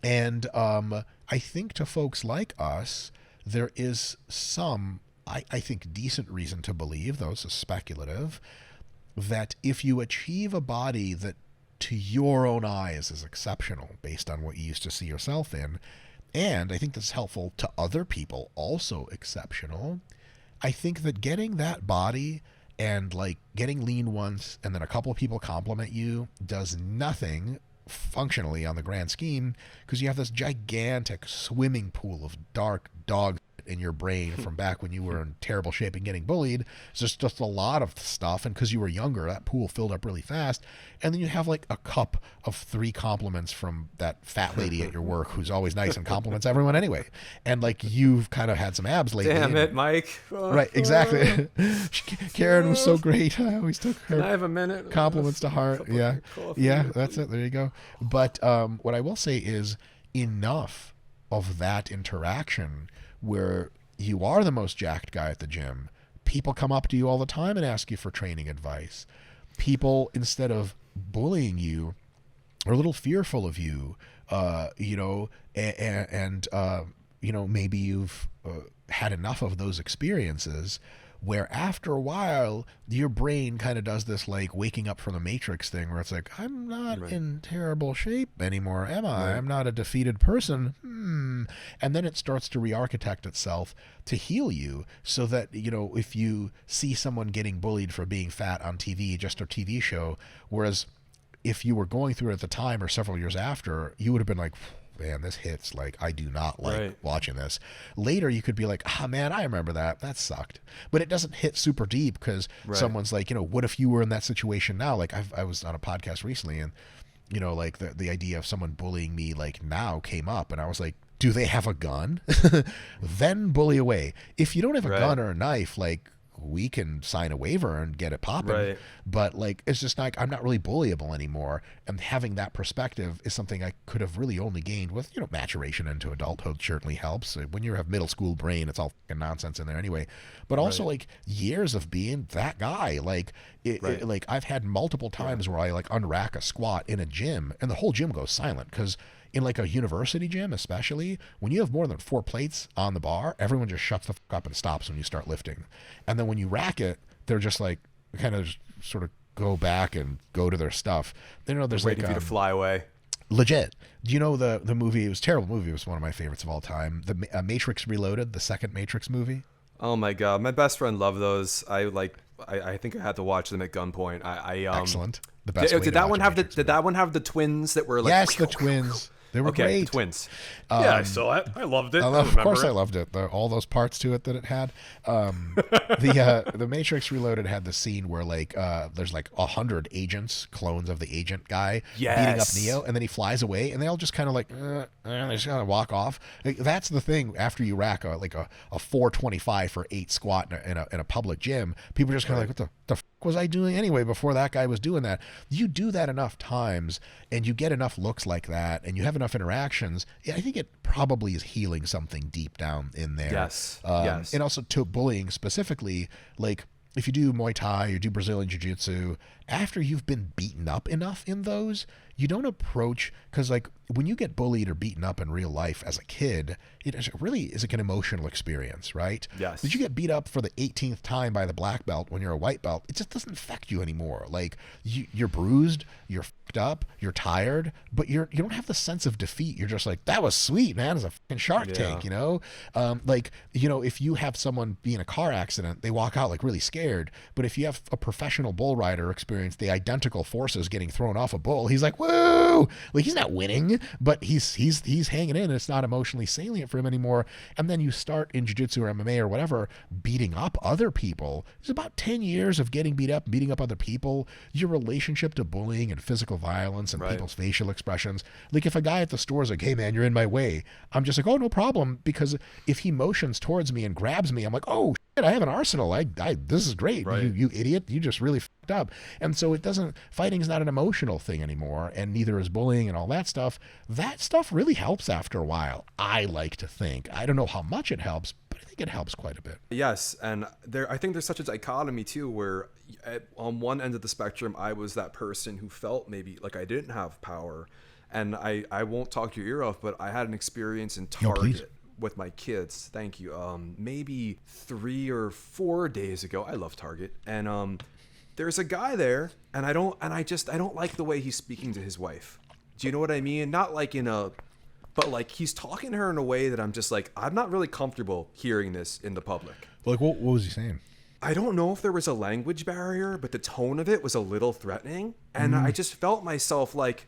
And I think to folks like us, there is some, I think, decent reason to believe, though this is speculative, that if you achieve a body that to your own eyes is exceptional based on what you used to see yourself in, and I think that's helpful to other people, also exceptional, I think that getting that body and like getting lean once and then a couple of people compliment you does nothing functionally on the grand scheme, because you have this gigantic swimming pool of dark dog in your brain from back when you were in terrible shape and getting bullied. So it's just a lot of stuff, and because you were younger, that pool filled up really fast. And then you have like a cup of 3 compliments from that fat lady at your work who's always nice and compliments everyone anyway. And like, you've kind of had some abs lately. Damn it, Mike. Right, exactly. Karen was so great. I always took her. Can I have a minute? Compliments to heart. Yeah. Yeah, that's it. There you go. But what I will say is, enough of that interaction where you are the most jacked guy at the gym. People come up to you all the time and ask you for training advice. People, instead of bullying you, are a little fearful of you, maybe you've had enough of those experiences where after a while your brain kind of does this like waking up from the Matrix thing where it's like, I'm not in terrible shape anymore, am I? I'm not a defeated person. And then it starts to re-architect itself to heal you so that, if you see someone getting bullied for being fat on TV, just a TV show, whereas if you were going through it at the time or several years after, you would have been like, man, this hits. Like, I do not like watching this. Later, you could be like, man, I remember that. That sucked. But it doesn't hit super deep because someone's like, what if you were in that situation now? Like, I was on a podcast recently and, like the idea of someone bullying me like now came up, and I was like, Do they have a gun? Then bully away. If you don't have a gun or a knife, like, we can sign a waiver and get it popping. Right. But like, it's just like, I'm not really bullyable anymore. And having that perspective is something I could have really only gained with, maturation into adulthood certainly helps. When you have middle school brain, it's all fucking nonsense in there anyway. But also like years of being that guy. Like, like I've had multiple times where I like unrack a squat in a gym and the whole gym goes silent, because in like a university gym, especially, when you have more than 4 plates on the bar, everyone just shuts the fuck up and stops when you start lifting. And then when you rack it, they're just like, kind of sort of go back and go to their stuff. There's waiting like for you to fly away. Legit. Do you know the movie? It was a terrible movie. It was one of my favorites of all time. The Matrix Reloaded, the second Matrix movie. Oh my god, my best friend loved those. I think I had to watch them at gunpoint. Excellent. The best. Did that one have the twins that were like? Yes, the twins. They were great. Twins. Yeah, I saw it. I loved it. Of course, I loved it. All those parts to it that it had. The Matrix Reloaded had the scene where like there's like 100 agents, clones of the agent guy, beating up Neo, and then he flies away, and they all just kind of like they just kind of walk off. Like, that's the thing. After you rack a 425 for 8 squat in a public gym, people are just kind of like, what the f- was I doing anyway before that guy was doing that? You do that enough times, and you get enough looks like that, and you have enough interactions. I think it probably is healing something deep down in there. Yes. And also to bullying specifically, like if you do Muay Thai or do Brazilian Jiu-Jitsu, after you've been beaten up enough in those, you don't approach, because like when you get bullied or beaten up in real life as a kid, it really is like an emotional experience, right? Yes. But you get beat up for the 18th time by the black belt when you're a white belt, it just doesn't affect you anymore. Like you're bruised, you're fucked up, you're tired, but you don't have the sense of defeat. You're just like, that was sweet, man. It's a fucking Shark Tank, if you have someone be in a car accident, they walk out like really scared. But if you have a professional bull rider experience the identical forces getting thrown off a bull, he's like, woo! Like, he's not winning, but he's hanging in, and it's not emotionally salient for him anymore. And then you start in jiu-jitsu or MMA or whatever, beating up other people. It's about 10 years of getting beat up, beating up other people. Your relationship to bullying and physical violence and people's facial expressions. Like, if a guy at the store is like, hey man, you're in my way, I'm just like, oh, no problem. Because if he motions towards me and grabs me, I'm like, oh shit, I have an arsenal. This is great. Right. You idiot. You just really fucked up. And so fighting is not an emotional thing anymore, and neither is bullying and all that stuff. That stuff really helps after a while, I like to think. I don't know how much it helps, but I think it helps quite a bit. Yes, and I think there's such a dichotomy too, where on one end of the spectrum, I was that person who felt maybe like I didn't have power, and I won't talk your ear off, but I had an experience in Target with my kids. Thank you. Maybe 3 or 4 days ago. I love Target, and there's a guy there, and I don't like the way he's speaking to his wife. Do you know what I mean? Not like but like he's talking to her in a way that I'm just like, I'm not really comfortable hearing this in the public. Like, what was he saying? I don't know if there was a language barrier, but the tone of it was a little threatening, and I just felt myself like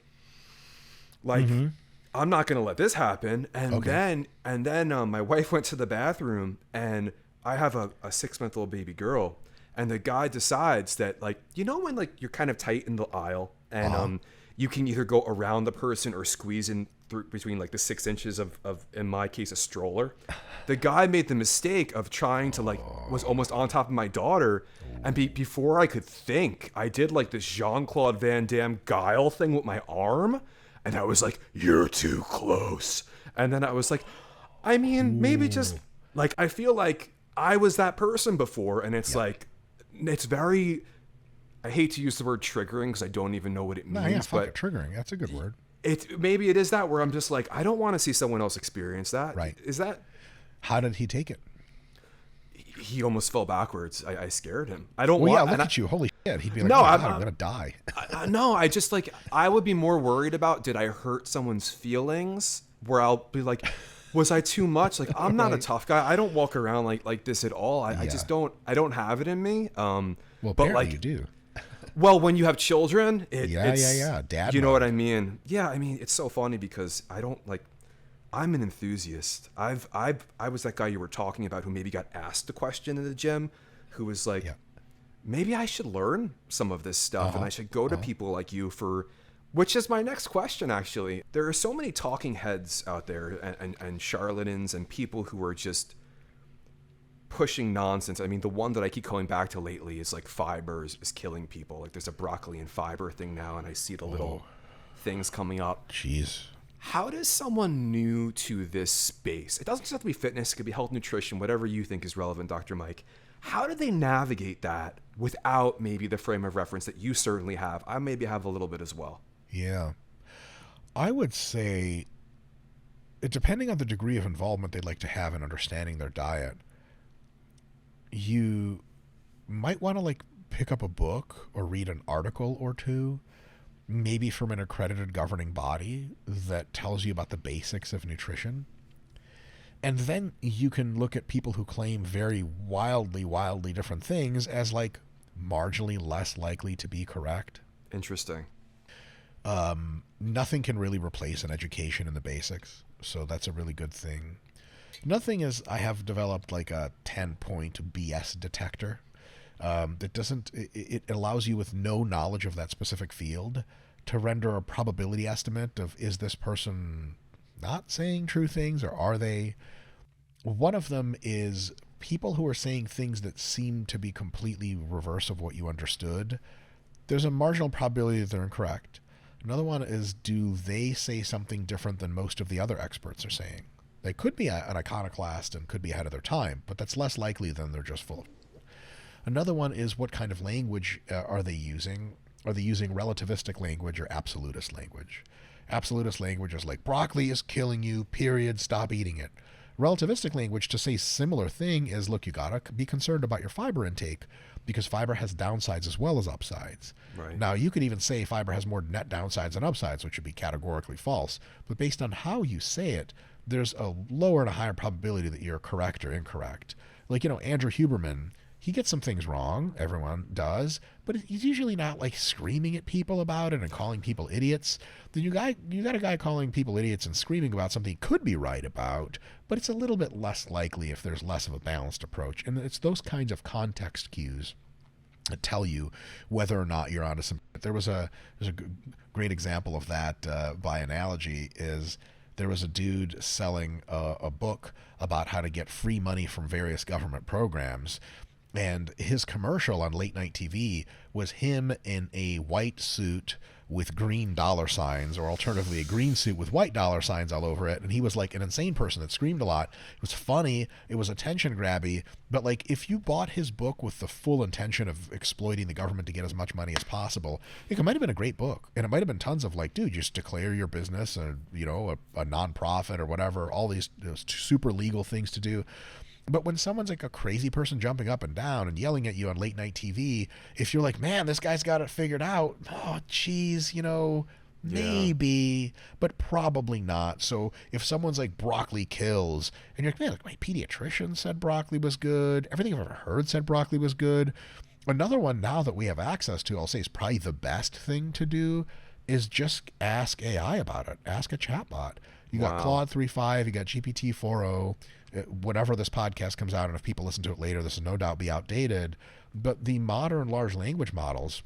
I'm not gonna let this happen. And then my wife went to the bathroom, and I have a 6-month-old baby girl, and the guy decides that, like, when like you're kind of tight in the aisle, and you can either go around the person or squeeze in through between like the 6 inches of in my case a stroller. The guy made the mistake of trying to was almost on top of my daughter, and before I could think, I did like this Jean-Claude Van Damme guile thing with my arm, and I was like, you're too close. And then I was like, I mean, maybe just like, I feel like I was that person before, and it's like, it's very, I hate to use the word triggering because I don't even know what it means. But triggering, that's a good word. Maybe it is that, where I'm just like, I don't want to see someone else experience that. Right. Is that? How did he take it? He almost fell backwards. I scared him. I don't want. Yeah, look at you. Holy shit. He'd be like, no, I'm going to die. No, I just like, I would be more worried about, did I hurt someone's feelings? Where I'll be like, was I too much? Like, I'm not a tough guy. I don't walk around like this at all. I just don't have it in me. Well, but like you do. Well, when you have children, it's dad. You know what I mean? Yeah, I mean, it's so funny because I'm an enthusiast. I was that guy you were talking about who maybe got asked a question in the gym, who was like, maybe I should learn some of this stuff, and I should go to people like you for Which is my next question, actually. There are so many talking heads out there and charlatans and people who are just pushing nonsense. I mean, the one that I keep going back to lately is like fiber is killing people. Like there's a broccoli and fiber thing now, and I see the little things coming up. Jeez. How does someone new to this space, it doesn't just have to be fitness, it could be health, nutrition, whatever you think is relevant, Dr. Mike, how do they navigate that without maybe the frame of reference that you certainly have? I maybe have a little bit as well. Yeah. I would say, depending on the degree of involvement they'd like to have in understanding their diet, you might want to like pick up a book or read an article or two, maybe from an accredited governing body that tells you about the basics of nutrition. And then you can look at people who claim very wildly different things as like marginally less likely to be correct. Interesting. Nothing can really replace an education in the basics, so that's a really good thing. Another thing is I have developed like a 10-point BS detector. It allows you with no knowledge of that specific field to render a probability estimate of, is this person not saying true things or are they? One of them is people who are saying things that seem to be completely reverse of what you understood. There's a marginal probability that they're incorrect. Another one is, do they say something different than most of the other experts are saying? They could be an iconoclast and could be ahead of their time, but that's less likely than they're just full of. Another one is, what kind of language are they using? Are they using relativistic language or absolutist language? Absolutist language is like, broccoli is killing you, period, stop eating it. Relativistic language to say similar thing is, look, you gotta be concerned about your fiber intake because fiber has downsides as well as upsides. Right. Now, you could even say fiber has more net downsides than upsides, which would be categorically false. But based on how you say it, there's a lower and a higher probability that you're correct or incorrect. Like, Andrew Huberman, he gets some things wrong. Everyone does. But he's usually not like screaming at people about it and calling people idiots. Then you got a guy calling people idiots and screaming about something he could be right about, but it's a little bit less likely if there's less of a balanced approach. And it's those kinds of context cues that tell you whether or not you're onto some. There's a great example of that by analogy is there was a dude selling a book about how to get free money from various government programs. And his commercial on late night TV was him in a white suit with green dollar signs, or alternatively a green suit with white dollar signs all over it. And he was like an insane person that screamed a lot. It was funny. It was attention grabby. But like, if you bought his book with the full intention of exploiting the government to get as much money as possible, it might have been a great book. And it might have been tons of like, dude, just declare your business a nonprofit or whatever, all these super legal things to do. But when someone's like a crazy person jumping up and down and yelling at you on late night TV, if you're like, man, this guy's got it figured out, oh, geez, maybe, but probably not. So if someone's like, broccoli kills, and you're like, man, like, my pediatrician said broccoli was good. Everything I've ever heard said broccoli was good. Another one now that we have access to, I'll say is probably the best thing to do, is just ask AI about it. Ask a chatbot. You got Claude 3.5, you got GPT 4.0. Whenever this podcast comes out, and if people listen to it later, this will no doubt be outdated. But the modern large language models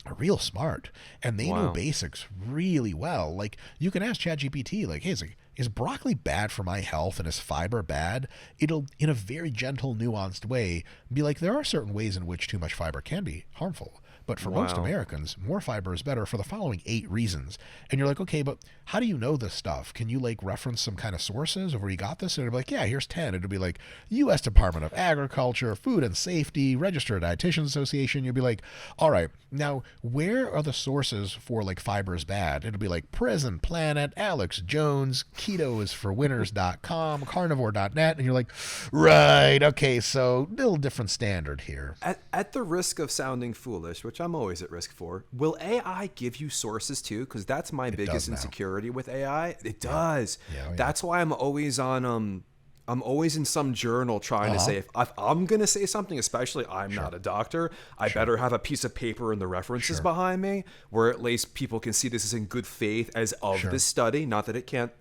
are real smart, and they know basics really well. Like, you can ask ChatGPT, like, hey, is broccoli bad for my health and is fiber bad? It'll, in a very gentle, nuanced way, be like, there are certain ways in which too much fiber can be harmful. But for most Americans, more fiber is better for the following 8 reasons. And you're like, okay, but how do you know this stuff? Can you like reference some kind of sources of where you got this? And it'll be like, yeah, here's 10. It'll be like U.S. Department of Agriculture, Food and Safety, Registered Dietitians Association. You'll be like, all right, now where are the sources for like fiber is bad? It'll be like Prison Planet, Alex Jones, ketoisforwinners.com, carnivore.net. And you're like, right, okay, so little different standard here. At the risk of sounding foolish, which I'm always at risk for, will AI give you sources too? Because that's my biggest insecurity with AI. It does. Yeah, that's why I'm always on I'm always in some journal trying to say, if I'm going to say something, especially I'm not a doctor, I better have a piece of paper and the references behind me where at least people can see this is in good faith as of this study. Not that it can't,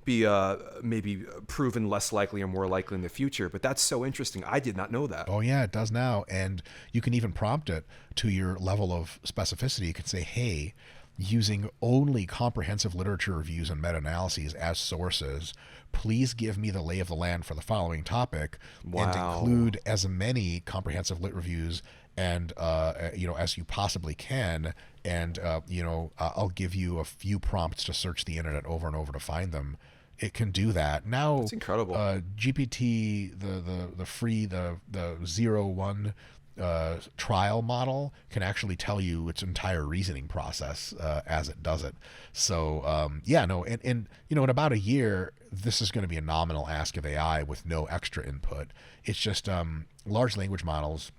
be maybe proven less likely or more likely in the future. But that's so interesting. I did not know that. Oh, yeah, it does now. And you can even prompt it to your level of specificity. You can say, hey, using only comprehensive literature reviews and meta-analyses as sources. Please give me the lay of the land for the following topic, and Wow. include as many comprehensive lit reviews and as you possibly can. And I'll give you a few prompts to search the internet over and over to find them. It can do that now. That's incredible. GPT, the free, the 0-1 trial model can actually tell you its entire reasoning process as it does it. So in about a year, this is going to be a nominal ask of AI with no extra input. It's just large language models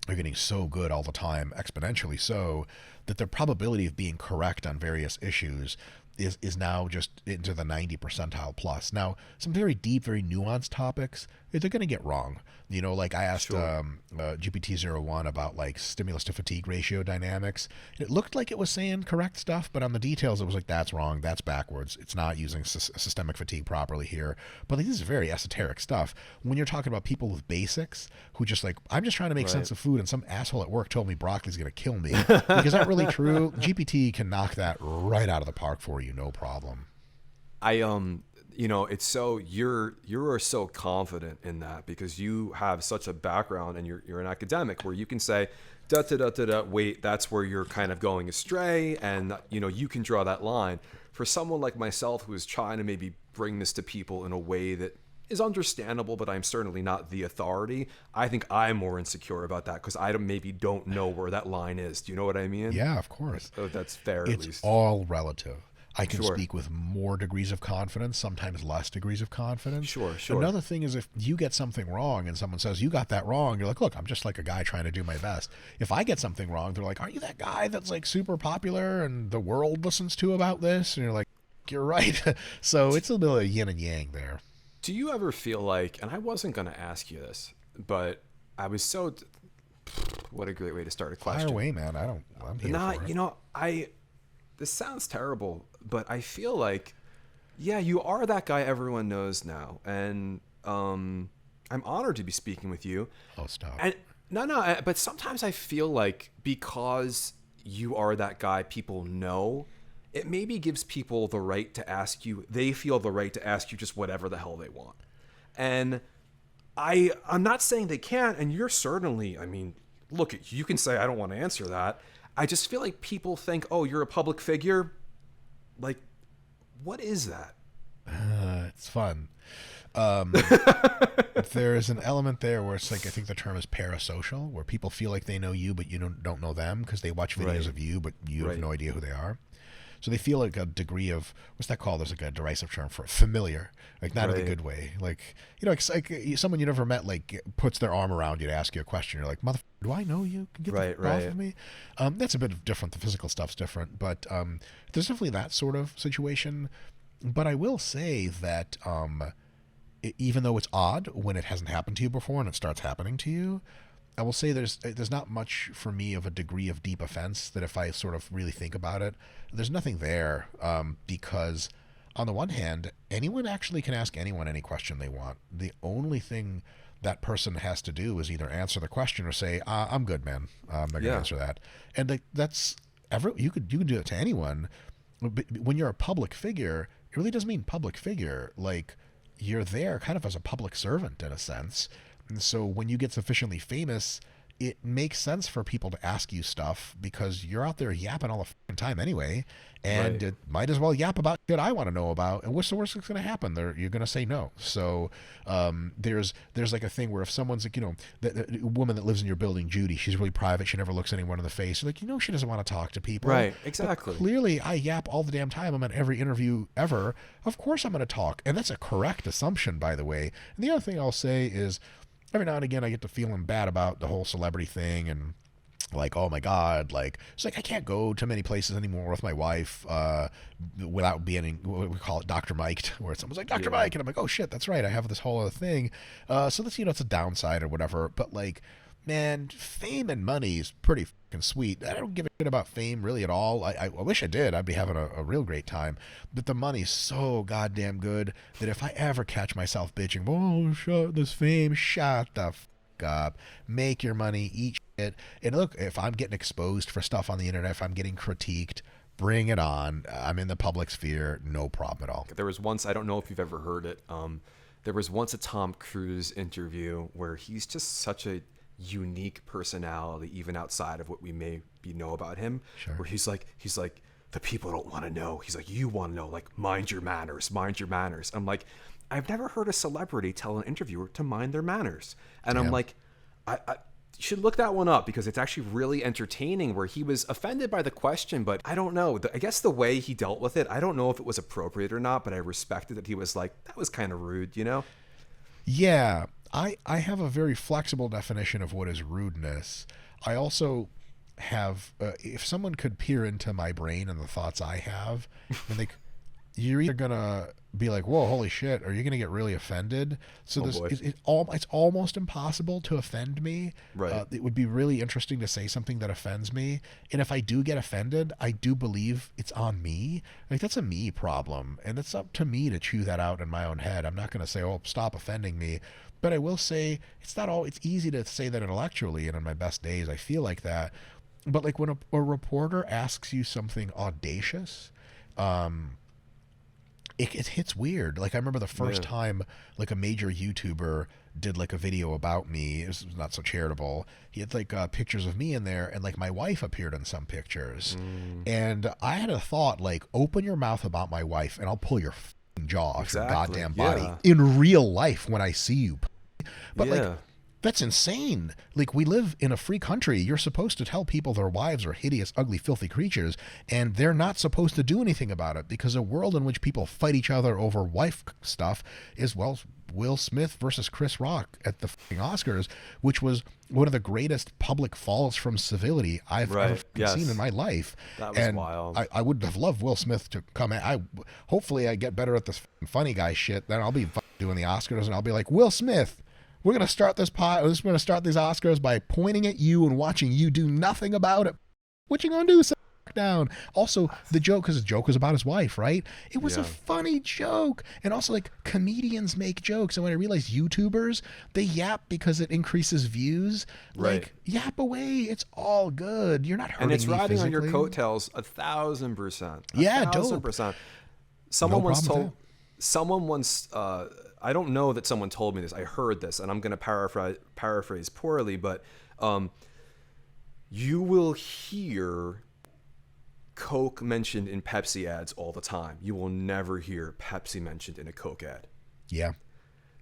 are getting so good all the time, exponentially so, that the probability of being correct on various issues is now just into the 90 percentile plus. Now, some very deep, very nuanced topics, they're going to get wrong. Like I asked GPT-01 about like stimulus to fatigue ratio dynamics. It looked like it was saying correct stuff, but on the details, it was like, that's wrong, that's backwards. It's not using systemic fatigue properly here. But like, this is very esoteric stuff. When you're talking about people with basics who just like, I'm just trying to make sense of food, and some asshole at work told me broccoli's going to kill me. Like, is that really true? GPT can knock that right out of the park for you, no problem. It's so you are so confident in that because you have such a background and you're an academic where you can say wait, that's where you're kind of going astray, and you can draw that line. For someone like myself who is trying to maybe bring this to people in a way that is understandable, but I'm certainly not the authority, I think I'm more insecure about that because I maybe don't know where that line is. Do you know what I mean? Yeah, of course. So that's fair. At least it's all relative. I can speak with more degrees of confidence, sometimes less degrees of confidence. Sure. Another thing is if you get something wrong and someone says, you got that wrong, you're like, look, I'm just like a guy trying to do my best. If I get something wrong, they're like, aren't you that guy that's like super popular and the world listens to about this? And you're like, you're right. So it's a little yin and yang there. Do you ever feel like, and I wasn't going to ask you this, but I was so, what a great way to start a question. Fire away, man. I'm here for it. This sounds terrible, but I feel like, yeah, you are that guy everyone knows now. And I'm honored to be speaking with you. Oh, stop. And no, but sometimes I feel like because you are that guy people know, it maybe gives people the right to ask you, they feel the right to ask you just whatever the hell they want. And I'm not saying they can't, and you're certainly, look, you can say, I don't want to answer that. I just feel like people think, oh, you're a public figure. Like, what is that? It's fun. There's an element there where it's like, I think the term is parasocial, where people feel like they know you, but you don't know them because they watch videos of you, but you have no idea who they are. So they feel like a degree of, what's that called? There's like a derisive term for it, familiar, like not in a good way. Like, it's like someone you never met, like puts their arm around you to ask you a question. You're like, motherfucker, do I know you? Can you get the off of me? That's a bit different. The physical stuff's different, but there's definitely that sort of situation. But I will say that even though it's odd when it hasn't happened to you before and it starts happening to you, I will say there's not much for me of a degree of deep offense that if I sort of really think about it, there's nothing there because on the one hand, anyone actually can ask anyone any question they want. The only thing that person has to do is either answer the question or say, I'm good, man. I'm not going to answer that. And that's you can do it to anyone. But when you're a public figure, it really does mean public figure. Like, you're there kind of as a public servant in a sense. And so when you get sufficiently famous, it makes sense for people to ask you stuff because you're out there yapping all the fucking time anyway, and it might as well yap about shit I want to know about. And what's the worst that's going to happen? You're going to say no. So there's like a thing where if someone's like, the woman that lives in your building, Judy, she's really private. She never looks anyone in the face. You're like, she doesn't want to talk to people. Right, exactly. But clearly, I yap all the damn time. I'm at every interview ever. Of course I'm going to talk. And that's a correct assumption, by the way. And the other thing I'll say is, every now and again, I get to feeling bad about the whole celebrity thing and like, oh my God, like, it's like I can't go to many places anymore with my wife without being, what we call it, Dr. Mike'd, where someone's like, Dr. Mike, and I'm like, oh shit, that's right, I have this whole other thing. So that's, it's a downside or whatever, but like, man, fame and money is pretty fucking sweet. I don't give a shit about fame really at all. I wish I did. I'd be having a real great time. But the money's so goddamn good that if I ever catch myself bitching, oh, shut this fame, shut the fuck up. Make your money, eat shit. And look, if I'm getting exposed for stuff on the internet, if I'm getting critiqued, bring it on. I'm in the public sphere, no problem at all. There was once, I don't know if you've ever heard it, there was once a Tom Cruise interview where he's just such a unique personality, even outside of what we maybe know about him, where he's like, the people don't want to know. He's like, you want to know, like, mind your manners, mind your manners. I'm like, I've never heard a celebrity tell an interviewer to mind their manners. And I'm like, I you should look that one up, because it's actually really entertaining, where he was offended by the question, but I don't know. I guess the way he dealt with it, I don't know if it was appropriate or not, but I respected that he was like, that was kind of rude, you know? Yeah, I have a very flexible definition of what is rudeness. I also have, if someone could peer into my brain and the thoughts I have, and you're either gonna be like, whoa, holy shit, or you're gonna get really offended. So it's almost impossible to offend me. Right. It would be really interesting to say something that offends me, and if I do get offended, I do believe it's on me. Like, that's a me problem, and it's up to me to chew that out in my own head. I'm not gonna say, oh, stop offending me, but I will say it's easy to say that intellectually, and on my best days I feel like that. But like, when a reporter asks you something audacious, it hits weird. Like, I remember the first time, like, a major YouTuber did like a video about me. It was not so charitable. He had like pictures of me in there, and like my wife appeared in some pictures. And I had a thought, like, open your mouth about my wife and I'll pull your jaw off your goddamn body in real life when I see you. But like, that's insane. Like, we live in a free country. You're supposed to tell people their wives are hideous, ugly, filthy creatures, and they're not supposed to do anything about it, because a world in which people fight each other over wife stuff is, well, Will Smith versus Chris Rock at the Oscars, which was one of the greatest public falls from civility I've ever seen in my life. That was wild. I would have loved Will Smith to come in. Hopefully I get better at this funny guy shit. Then I'll be doing the Oscars, and I'll be like, Will Smith, we're going to start this We're going to start these Oscars by pointing at you and watching you do nothing about it. What you going to do? Sit down. Also, the joke, because the joke was about his wife, right? It was a funny joke. And also, like, comedians make jokes. And when I realized YouTubers, they yap because it increases views. Like, yap away. It's all good. You're not hurting me physically. And it's riding on your coattails 1,000%. Yeah, 1,000%. Someone once I don't know that someone told me this. I heard this, and I'm going to paraphrase poorly, but you will hear Coke mentioned in Pepsi ads all the time. You will never hear Pepsi mentioned in a Coke ad. Yeah.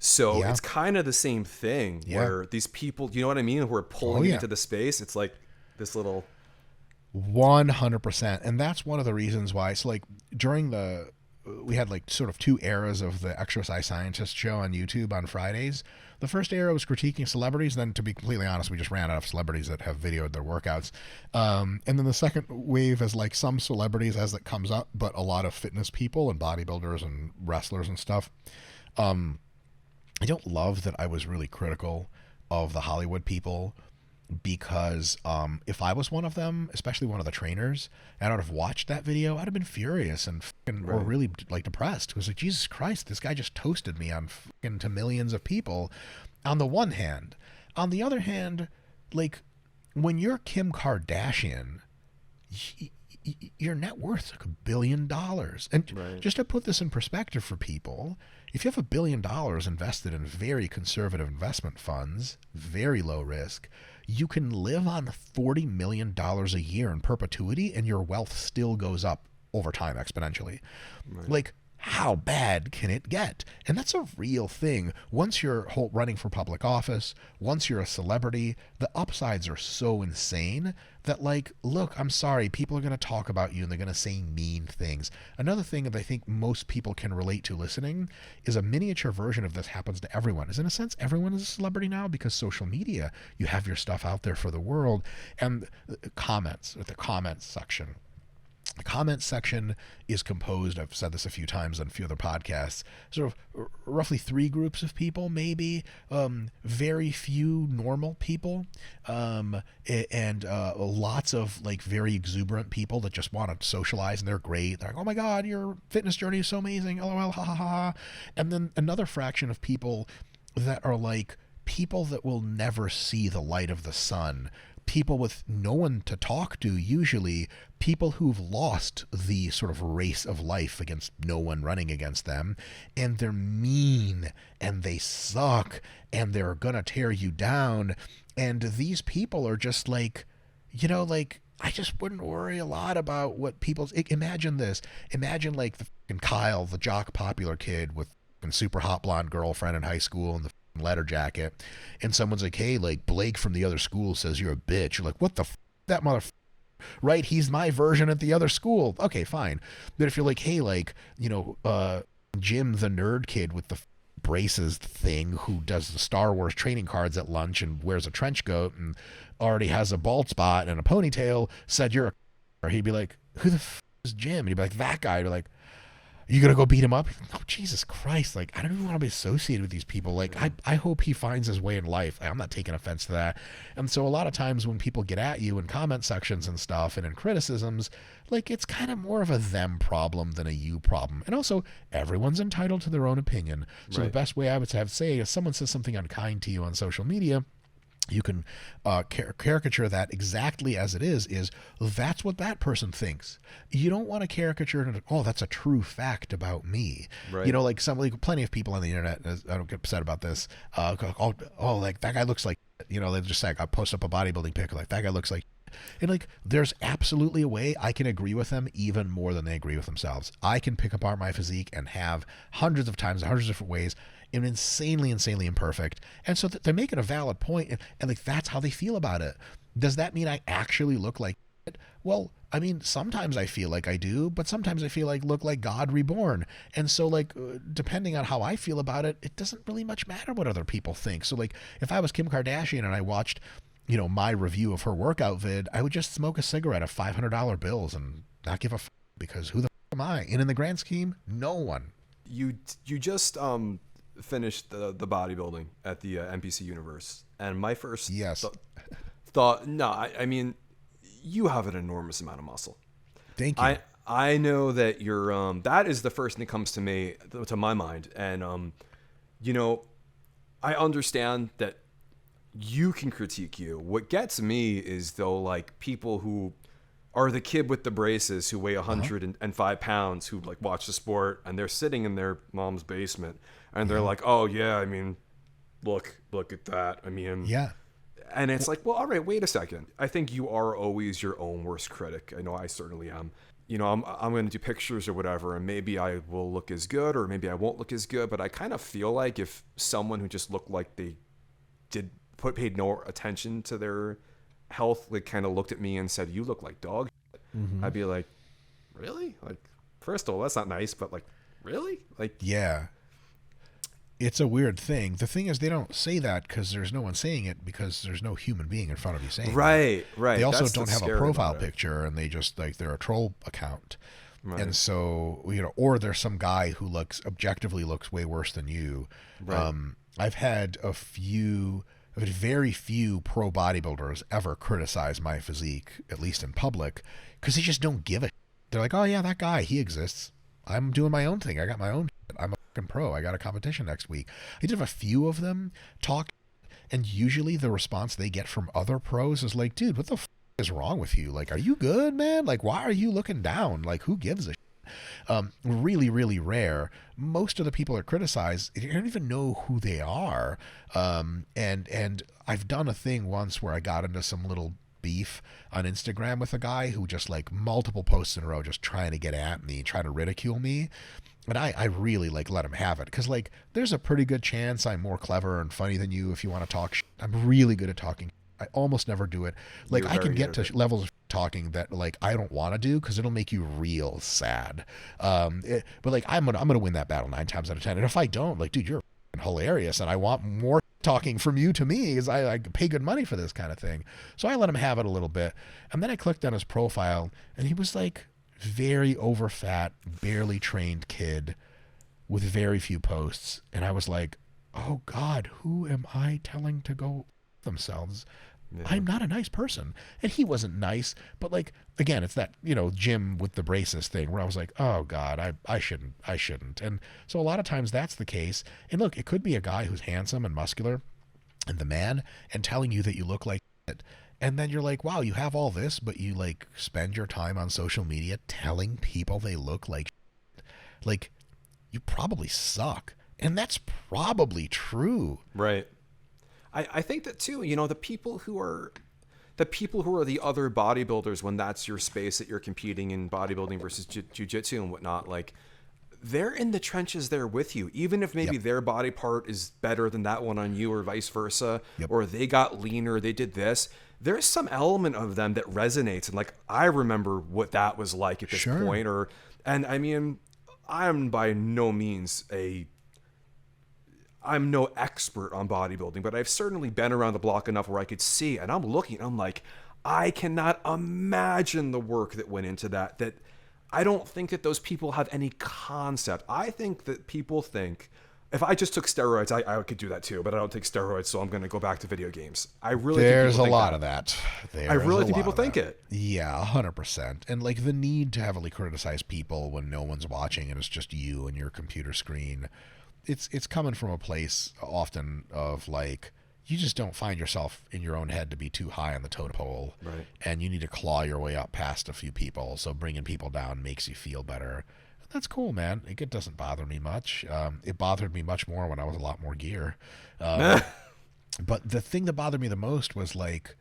So it's kind of the same thing where these people, you know what I mean, who are pulling into the space. It's like this little 100%. And that's one of the reasons why. So like, we had like sort of two eras of the Exercise Scientist show on YouTube on Fridays. The first era was critiquing celebrities. Then, to be completely honest, we just ran out of celebrities that have videoed their workouts. And then the second wave is like some celebrities as it comes up, but a lot of fitness people and bodybuilders and wrestlers and stuff. I don't love that I was really critical of the Hollywood people, because if I was one of them, especially one of the trainers, and I'd have watched that video, I'd have been furious and or really like depressed. It was like, Jesus Christ, this guy just toasted me on to millions of people. On the one hand, on the other hand, like, when you're Kim Kardashian, your net worth is like $1 billion. And just to put this in perspective for people, if you have $1 billion invested in very conservative investment funds, very low risk, you can live on $40 million a year in perpetuity, and your wealth still goes up over time exponentially. Like, how bad can it get? And that's a real thing. Once you're running for public office, once you're a celebrity, the upsides are so insane that, like, look, I'm sorry, people are going to talk about you and they're going to say mean things. Another thing that I think most people can relate to listening is a miniature version of this happens to everyone. Is in a sense, everyone is a celebrity now because social media, you have your stuff out there for the world. And the comments section. The comments section is composed, I've said this a few times on a few other podcasts, sort of roughly 3 groups of people, maybe. Very few normal people, and lots of like very exuberant people that just want to socialize, and they're great. They're like, oh my God, your fitness journey is so amazing, LOL, ha ha ha. And then another fraction of people that are like people that will never see the light of the sun. people with no one to talk to, usually people who've lost the sort of race of life against no one running against them, and they're mean and they suck and they're gonna tear you down. And these people are just like, like, I just wouldn't worry a lot about what people's. Imagine this. Imagine like the fucking Kyle, the jock popular kid with a super hot blonde girlfriend in high school and the letter jacket, and someone's like, hey, like Blake from the other school says you're a bitch. You're like, what the that motherfucker, right? He's my version at the other school. Okay, fine. But if you're like, hey, like, Jim the nerd kid with the braces thing who does the Star Wars training cards at lunch and wears a trench coat and already has a bald spot and a ponytail, said you're a, or he'd be like, who the is Jim? And he'd be like, that guy. You're like, you gonna go beat him up? Oh, Jesus Christ. Like, I don't even want to be associated with these people. Like, I hope he finds his way in life. I'm not taking offense to that. And so a lot of times when people get at you in comment sections and stuff and in criticisms, like, it's kind of more of a them problem than a you problem. And also, everyone's entitled to their own opinion. So the best way I would have to say, if someone says something unkind to you on social media, you can caricature that exactly as it is that's what that person thinks. You don't want to caricature it, oh, that's a true fact about me. Right. Like plenty of people on the internet, I don't get upset about this, like that guy looks like, they just say, I post up a bodybuilding pic, like that guy looks like, and like, there's absolutely a way I can agree with them even more than they agree with themselves. I can pick apart my physique and have hundreds of times, hundreds of different ways, and insanely imperfect. And so they're making a valid point, and like, that's how they feel about it. Does that mean I actually look like it? Well, I mean, sometimes I feel like I do, but sometimes I feel like look like God reborn. And so like, depending on how I feel about it, it doesn't really much matter what other people think. So like, if I was Kim Kardashian and I watched, my review of her workout vid, I would just smoke a cigarette of $500 bills and not give a f, because who the f am I? And in the grand scheme, no one. You just finished the bodybuilding at the NPC universe, and my first thought, no, I mean, you have an enormous amount of muscle. Thank you. I know that you're that is the first thing that comes to my mind, and I understand that you can critique you. What gets me is though, like, people who are the kid with the braces who weigh 105 pounds who like watch the sport and they're sitting in their mom's basement and they're like, oh yeah, I mean, look at that. I mean, yeah. And it's like, well, all right, wait a second. I think you are always your own worst critic. I know I certainly am. I'm going to do pictures or whatever, and maybe I will look as good or maybe I won't look as good. But I kind of feel like if someone who just looked like they paid no attention to their health, like, kind of looked at me and said, you look like dog shit, I'd be like, really? Like, first of all, that's not nice, but like, really? Like, yeah. It's a weird thing. The thing is, they don't say that because there's no one saying it, because there's no human being in front of you saying it. Right. They also don't have a profile picture, and they just, like, they're a troll account. Right. And so, or there's some guy who objectively looks way worse than you. Right. I've had very few pro bodybuilders ever criticize my physique, at least in public, because they just don't give a shit. They're like, oh yeah, that guy, he exists. I'm doing my own thing. I got my own shit. I'm a fucking pro. I got a competition next week. I did have a few of them talk, and usually the response they get from other pros is like, dude, what the f is wrong with you? Like, are you good, man? Like, why are you looking down? Like, who gives a shit? Really, really rare. Most of the people that criticize, you don't even know who they are. And I've done a thing once where I got into some little beef on Instagram with a guy who just, like, multiple posts in a row just trying to get at me, trying to ridicule me. And I really, like, let him have it, because, like, there's a pretty good chance I'm more clever and funny than you if you want to talk shit. I'm really good at talking. I almost never do it. Like, I can get to levels of talking that, like, I don't want to do, because it'll make you real sad. But like, I'm gonna win that battle 9 times out of 10. And if I don't, like, dude, you're hilarious, and I want more talking from you to me, because I pay good money for this kind of thing. So I let him have it a little bit, and then I clicked on his profile, and he was like very overfat, barely trained kid with very few posts, and I was like, oh God, who am I telling to go themselves? Yeah. I'm not a nice person. And he wasn't nice, but, like, again, it's that, Jim with the braces thing where I was like, oh God, I shouldn't. And so a lot of times that's the case. And look, it could be a guy who's handsome and muscular and the man, and telling you that you look like it. And then you're like, wow, you have all this, but you like spend your time on social media telling people they look like shit. Like, you probably suck. And that's probably true. Right. I think that too, you know, the people who are the other bodybuilders, when that's your space that you're competing in, bodybuilding versus jiu-jitsu and whatnot, like, they're in the trenches there with you, even if maybe their body part is better than that one on you, or vice versa, or they got leaner, they did this. There's some element of them that resonates, and like, I remember what that was like at this point. And I mean, I'm by no means I'm no expert on bodybuilding, but I've certainly been around the block enough where I could see, and I'm looking, I'm like, I cannot imagine the work that went into that I don't think that those people have any concept. I think that people think, if I just took steroids, I could do that too, but I don't take steroids, so I'm going to go back to video games. I really There's think a lot of that. I really think people think it. Yeah, 100%. And like the need to heavily criticize people when no one's watching and it's just you and your computer screen, it's coming from a place often of like, you just don't find yourself in your own head to be too high on the totem pole, right? And you need to claw your way up past a few people. So bringing people down makes you feel better. That's cool, man. It doesn't bother me much. It bothered me much more when I was a lot more gear. But the thing that bothered me the most was like,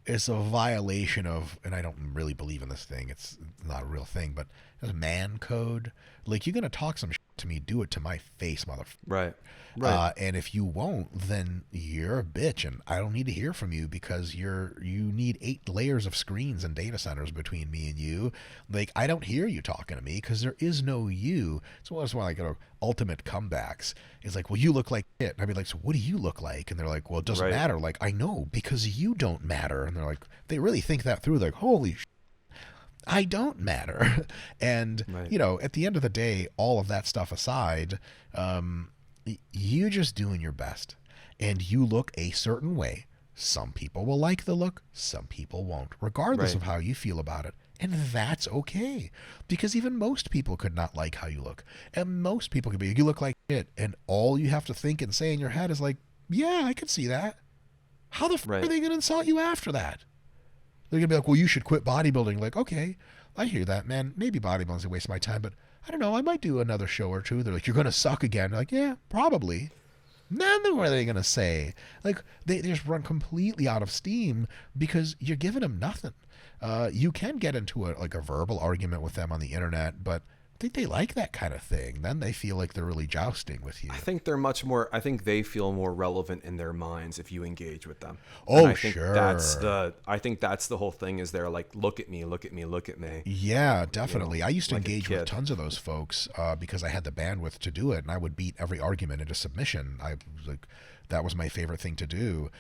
it's a violation of, and I don't really believe in this thing, it's not a real thing, but it's man code. Like, you're going to talk some shit to me, do it to my face, motherfucker. Right. And if you won't, then you're a bitch, and I don't need to hear from you because you need 8 layers of screens and data centers between me and you. Like, I don't hear you talking to me because there is no you. So that's why I go ultimate comebacks. It's like, well, you look like shit. And I'd be like, so what do you look like? And they're like, well, it doesn't matter. Like, I know, because you don't matter. And they're like, they really think that through. They're like, holy shit. I don't matter. And, you know, at the end of the day, all of that stuff aside, you just doing your best. And you look a certain way. Some people will like the look. Some people won't, regardless of how you feel about it. And that's okay. Because even most people could not like how you look. And most people could be, you look like shit. And all you have to think and say in your head is like, yeah, I could see that. How the f*** are they going to insult you after that? They're going to be like, well, you should quit bodybuilding. Like, okay, I hear that, man. Maybe bodybuilding's a waste of my time, but I don't know. I might do another show or two. They're like, you're going to suck again. Like, yeah, probably. Then what are they going to say? Like, they just run completely out of steam because you're giving them nothing. You can get into a verbal argument with them on the internet, but I think they like that kind of thing. Then they feel like they're really jousting with you. I think they feel more relevant in their minds if you engage with them. Oh, I think sure. I think that's the whole thing, is they're like, look at me, look at me, look at me. Yeah, definitely. I used to like engage with tons of those folks because I had the bandwidth to do it, and I would beat every argument into submission. That was my favorite thing to do.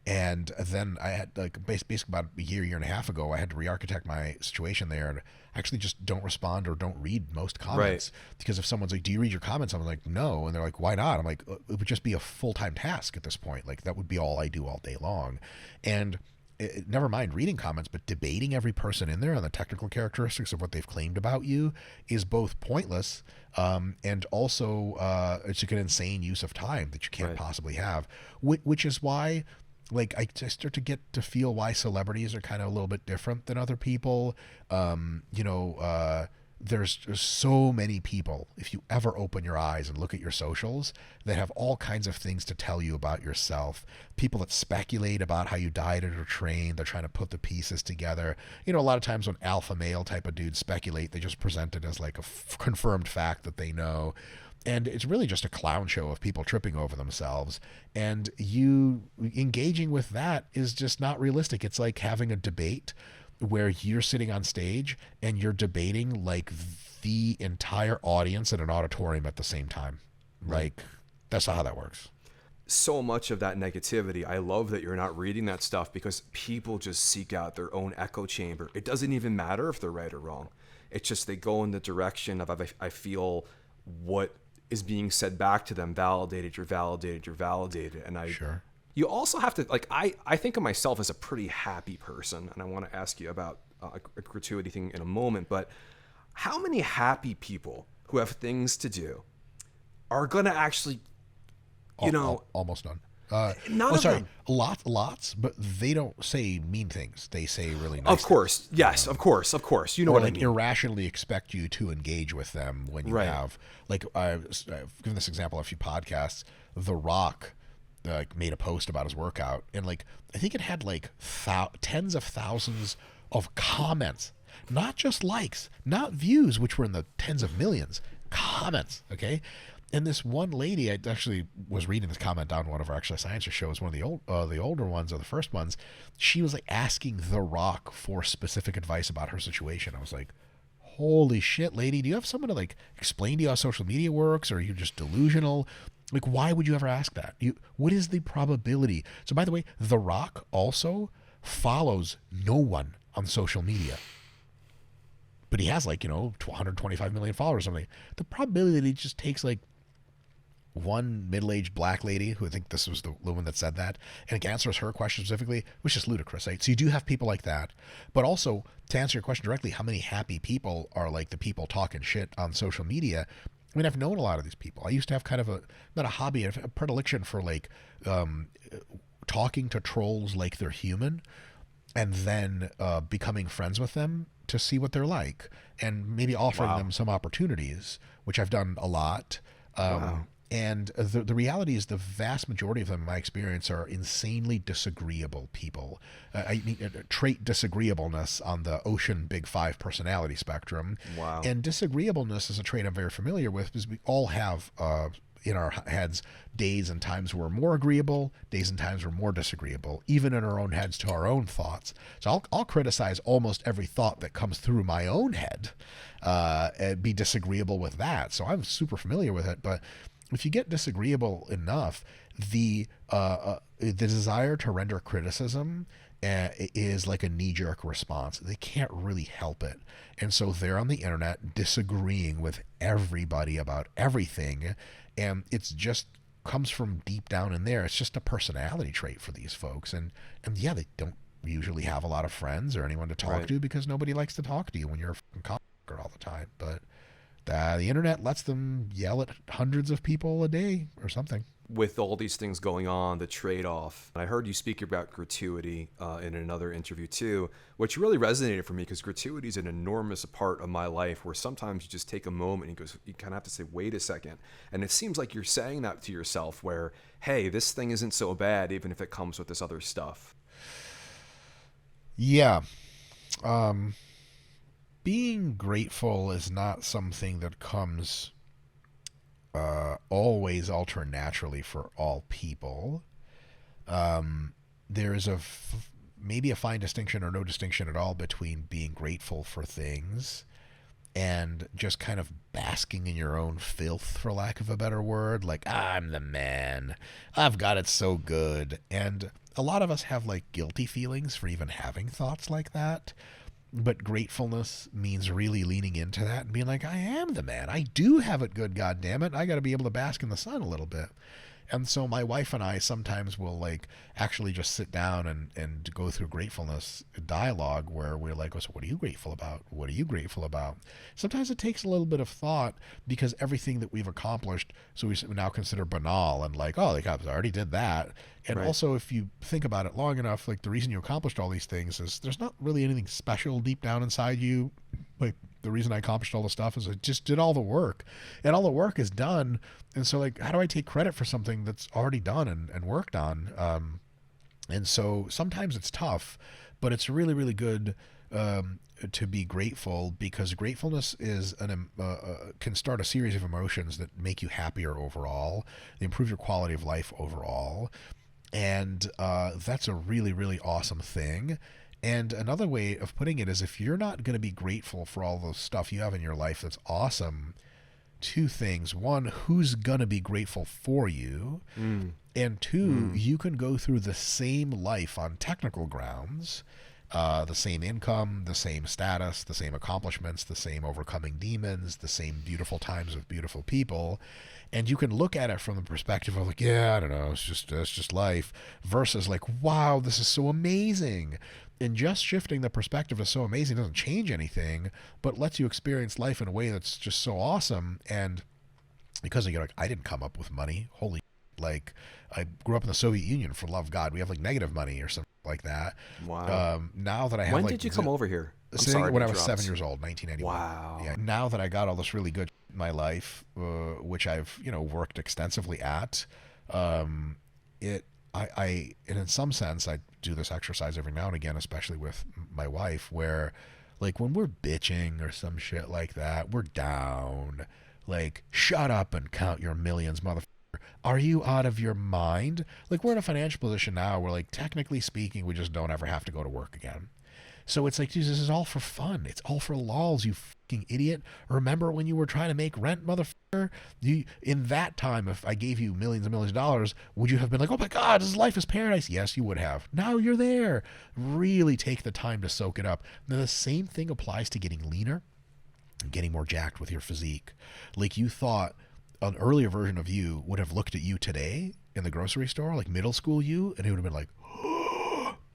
And then I had, like, basically about a year and a half ago, I had to re-architect my situation there and actually just don't respond or don't read most comments. Because if someone's like, do you read your comments? I'm like, no. And they're like, why not? I'm like, it would just be a full-time task at this point. Like, that would be all I do all day long. And never mind reading comments, but debating every person in there on the technical characteristics of what they've claimed about you is both pointless and also it's like an insane use of time that you can't possibly have, which is why, like, I start to get to feel why celebrities are kind of a little bit different than other people. There's so many people, if you ever open your eyes and look at your socials, that have all kinds of things to tell you about yourself. People that speculate about how you dieted or trained. They're trying to put the pieces together. You know, a lot of times when alpha male type of dudes speculate, they just present it as like a confirmed fact that they know. And it's really just a clown show of people tripping over themselves. And you engaging with that is just not realistic. It's like having a debate where you're sitting on stage and you're debating like the entire audience in an auditorium at the same time. Like, that's not how that works. So much of that negativity, I love that you're not reading that stuff, because people just seek out their own echo chamber. It doesn't even matter if they're right or wrong. It's just they go in the direction of, I feel what is being said back to them, validated, you're validated, you're validated. And you also have to, like, I think of myself as a pretty happy person, and I want to ask you about a gratuity thing in a moment, but how many happy people who have things to do are going to actually, almost none. None Oh, of sorry, them. lots, but they don't say mean things. They say really nice Of course, yes, of course. You know or what I like mean. irrationally expect you to engage with them when you Right. have like I've given this example on a few podcasts. The Rock made a post about his workout, and like I think it had like tens of thousands of comments, not just likes, not views, which were in the tens of millions, comments. Okay. And this one lady, I actually was reading this comment on one of our Exercise Science shows, one of the older ones or the first ones. She was like asking The Rock for specific advice about her situation. I was like, holy shit, lady, do you have someone to like explain to you how social media works, or are you just delusional? Like, why would you ever ask that? What is the probability? So, by the way, The Rock also follows no one on social media, but he has like 125 million followers or something. The probability that he just takes like one middle-aged black lady, who I think this was the woman that said that, and answers her question specifically, was just ludicrous, right? So you do have people like that. But also, to answer your question directly, how many happy people are like the people talking shit on social media? I mean, I've known a lot of these people. I used to have kind of not a hobby, a predilection for like talking to trolls like they're human, and then becoming friends with them to see what they're like, and maybe offering them some opportunities, which I've done a lot. And the reality is the vast majority of them, in my experience, are insanely disagreeable people. I mean, trait disagreeableness on the ocean big five personality spectrum. Wow. And disagreeableness is a trait I'm very familiar with, because we all have in our heads days and times where we're more agreeable, days and times we're more disagreeable, even in our own heads to our own thoughts. So I'll criticize almost every thought that comes through my own head and be disagreeable with that. So I'm super familiar with it. But if you get disagreeable enough, the desire to render criticism is like a knee-jerk response. They can't really help it. And so they're on the internet disagreeing with everybody about everything, and it's just comes from deep down in there. It's just a personality trait for these folks. And yeah, they don't usually have a lot of friends or anyone to talk to, because nobody likes to talk to you when you're a fucking cocker all the time. But the internet lets them yell at hundreds of people a day or something. With all these things going on, the trade-off. I heard you speak about gratuity in another interview too, which really resonated for me, because gratuity is an enormous part of my life, where sometimes you just take a moment and you kind of have to say, wait a second. And it seems like you're saying that to yourself, where, hey, this thing isn't so bad, even if it comes with this other stuff. Yeah. Being grateful is not something that comes always naturally for all people. There is maybe a fine distinction or no distinction at all between being grateful for things and just kind of basking in your own filth, for lack of a better word. Like, I'm the man, I've got it so good. And a lot of us have like guilty feelings for even having thoughts like that. But gratefulness means really leaning into that and being like, I am the man. I do have it good, goddammit. I got to be able to bask in the sun a little bit. And so my wife and I sometimes will like actually just sit down and go through gratefulness dialogue, where we're like, so what are you grateful about? What are you grateful about? Sometimes it takes a little bit of thought, because everything that we've accomplished, so we now consider banal and like, oh, I already did that. And also, if you think about it long enough, like the reason you accomplished all these things is there's not really anything special deep down inside you. Like, the reason I accomplished all the stuff is I just did all the work, and all the work is done. And so like, how do I take credit for something that's already done and worked on? And so sometimes it's tough, but it's really, really good to be grateful, because gratefulness is can start a series of emotions that make you happier overall. They improve your quality of life overall. And that's a really, really awesome thing. And another way of putting it is, if you're not going to be grateful for all the stuff you have in your life that's awesome, two things. One, who's going to be grateful for you? And two, you can go through the same life on technical grounds, the same income, the same status, the same accomplishments, the same overcoming demons, the same beautiful times with beautiful people. And you can look at it from the perspective of like, yeah, I don't know, it's just life, versus like, wow, this is so amazing. And just shifting the perspective is so amazing doesn't change anything, but lets you experience life in a way that's just so awesome. And because you're like, I didn't come up with money. Holy, Like, I grew up in the Soviet Union, for love of God. We have like negative money or something like that. Wow. Now that I have When like did you come over here? I'm saying sorry when to I was interrupt. 7 years old, 1991. Wow. Yeah. Now that I got all this really good in my life, which I've worked extensively at, it and in some sense I do this exercise every now and again, especially with my wife, where like when we're bitching or some shit like that, we're down. Like, shut up and count your millions, motherfucker. Are you out of your mind? Like, we're in a financial position now where, like, technically speaking, we just don't ever have to go to work again. So it's like, geez, this is all for fun. It's all for lols, you fucking idiot. Remember when you were trying to make rent, motherfucker? In that time, if I gave you millions and millions of dollars, would you have been like, oh my God, this life is paradise? Yes, you would have. Now you're there. Really take the time to soak it up. Now, the same thing applies to getting leaner, getting more jacked with your physique. Like, you thought an earlier version of you would have looked at you today in the grocery store, like middle school you, and it would have been like,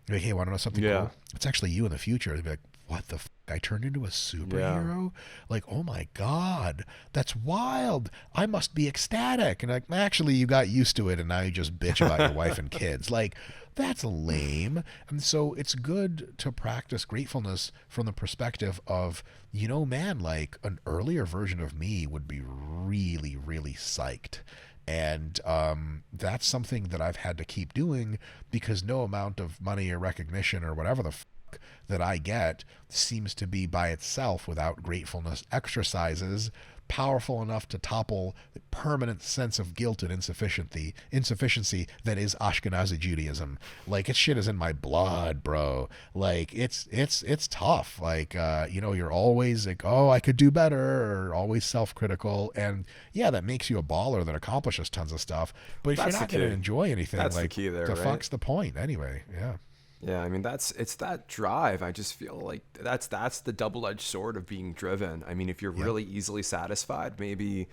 like, hey, want to know something cool? It's actually you in the future. They'd be like, what the I turned into a superhero? Yeah. Like, oh my God, that's wild. I must be ecstatic. And like, actually, you got used to it, and now you just bitch about your wife and kids. Like, that's lame. And so it's good to practice gratefulness from the perspective of, man, like an earlier version of me would be really, really psyched. And that's something that I've had to keep doing, because no amount of money or recognition or whatever the fuck that I get seems to be by itself, without gratefulness exercises, powerful enough to topple the permanent sense of guilt and insufficiency that is Ashkenazi Judaism. Like, it shit is in my blood, bro. Like, it's tough. Like, you're always like, oh, I could do better, or always self-critical. And yeah, that makes you a baller that accomplishes tons of stuff. But if you're not going to enjoy anything, that's like, the key there, the right? fuck's the point anyway? Yeah. Yeah, I mean, it's that drive. I just feel like that's the double-edged sword of being driven. I mean, if you're really easily satisfied, maybe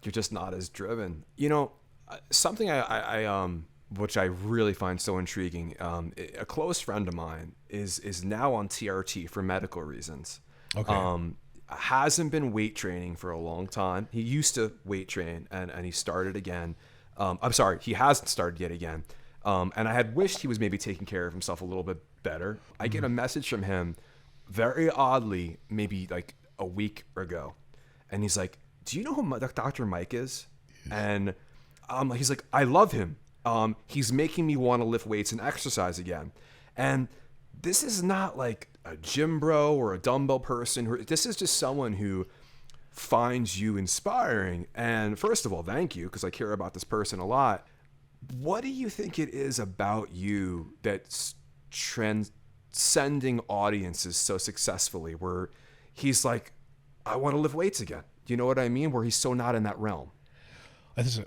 you're just not as driven. Something I which I really find so intriguing. A close friend of mine is now on TRT for medical reasons. Okay. Hasn't been weight training for a long time. He used to weight train and he started again. I'm sorry, he hasn't started yet again. And I had wished he was maybe taking care of himself a little bit better. I get a message from him very oddly, maybe like a week ago. And he's like, do you know who Dr. Mike is? And he's like, I love him. He's making me want to lift weights and exercise again. And this is not like a gym bro or a dumbbell person. This is just someone who finds you inspiring. And first of all, thank you, because I care about this person a lot. What do you think it is about you that's transcending audiences so successfully, where he's like, I want to lift weights again? Do you know what I mean? Where he's so not in that realm.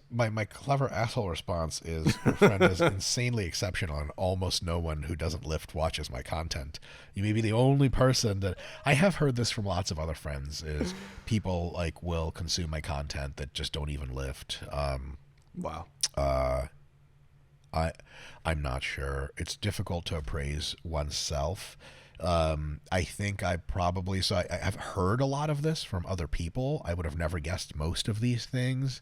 My clever asshole response is, your friend is insanely exceptional, and almost no one who doesn't lift watches my content. You may be the only person that I have heard this from lots of other friends, is people like will consume my content that just don't even lift. Wow. I'm not sure. It's difficult to appraise oneself. I think I've heard a lot of this from other people. I would have never guessed most of these things.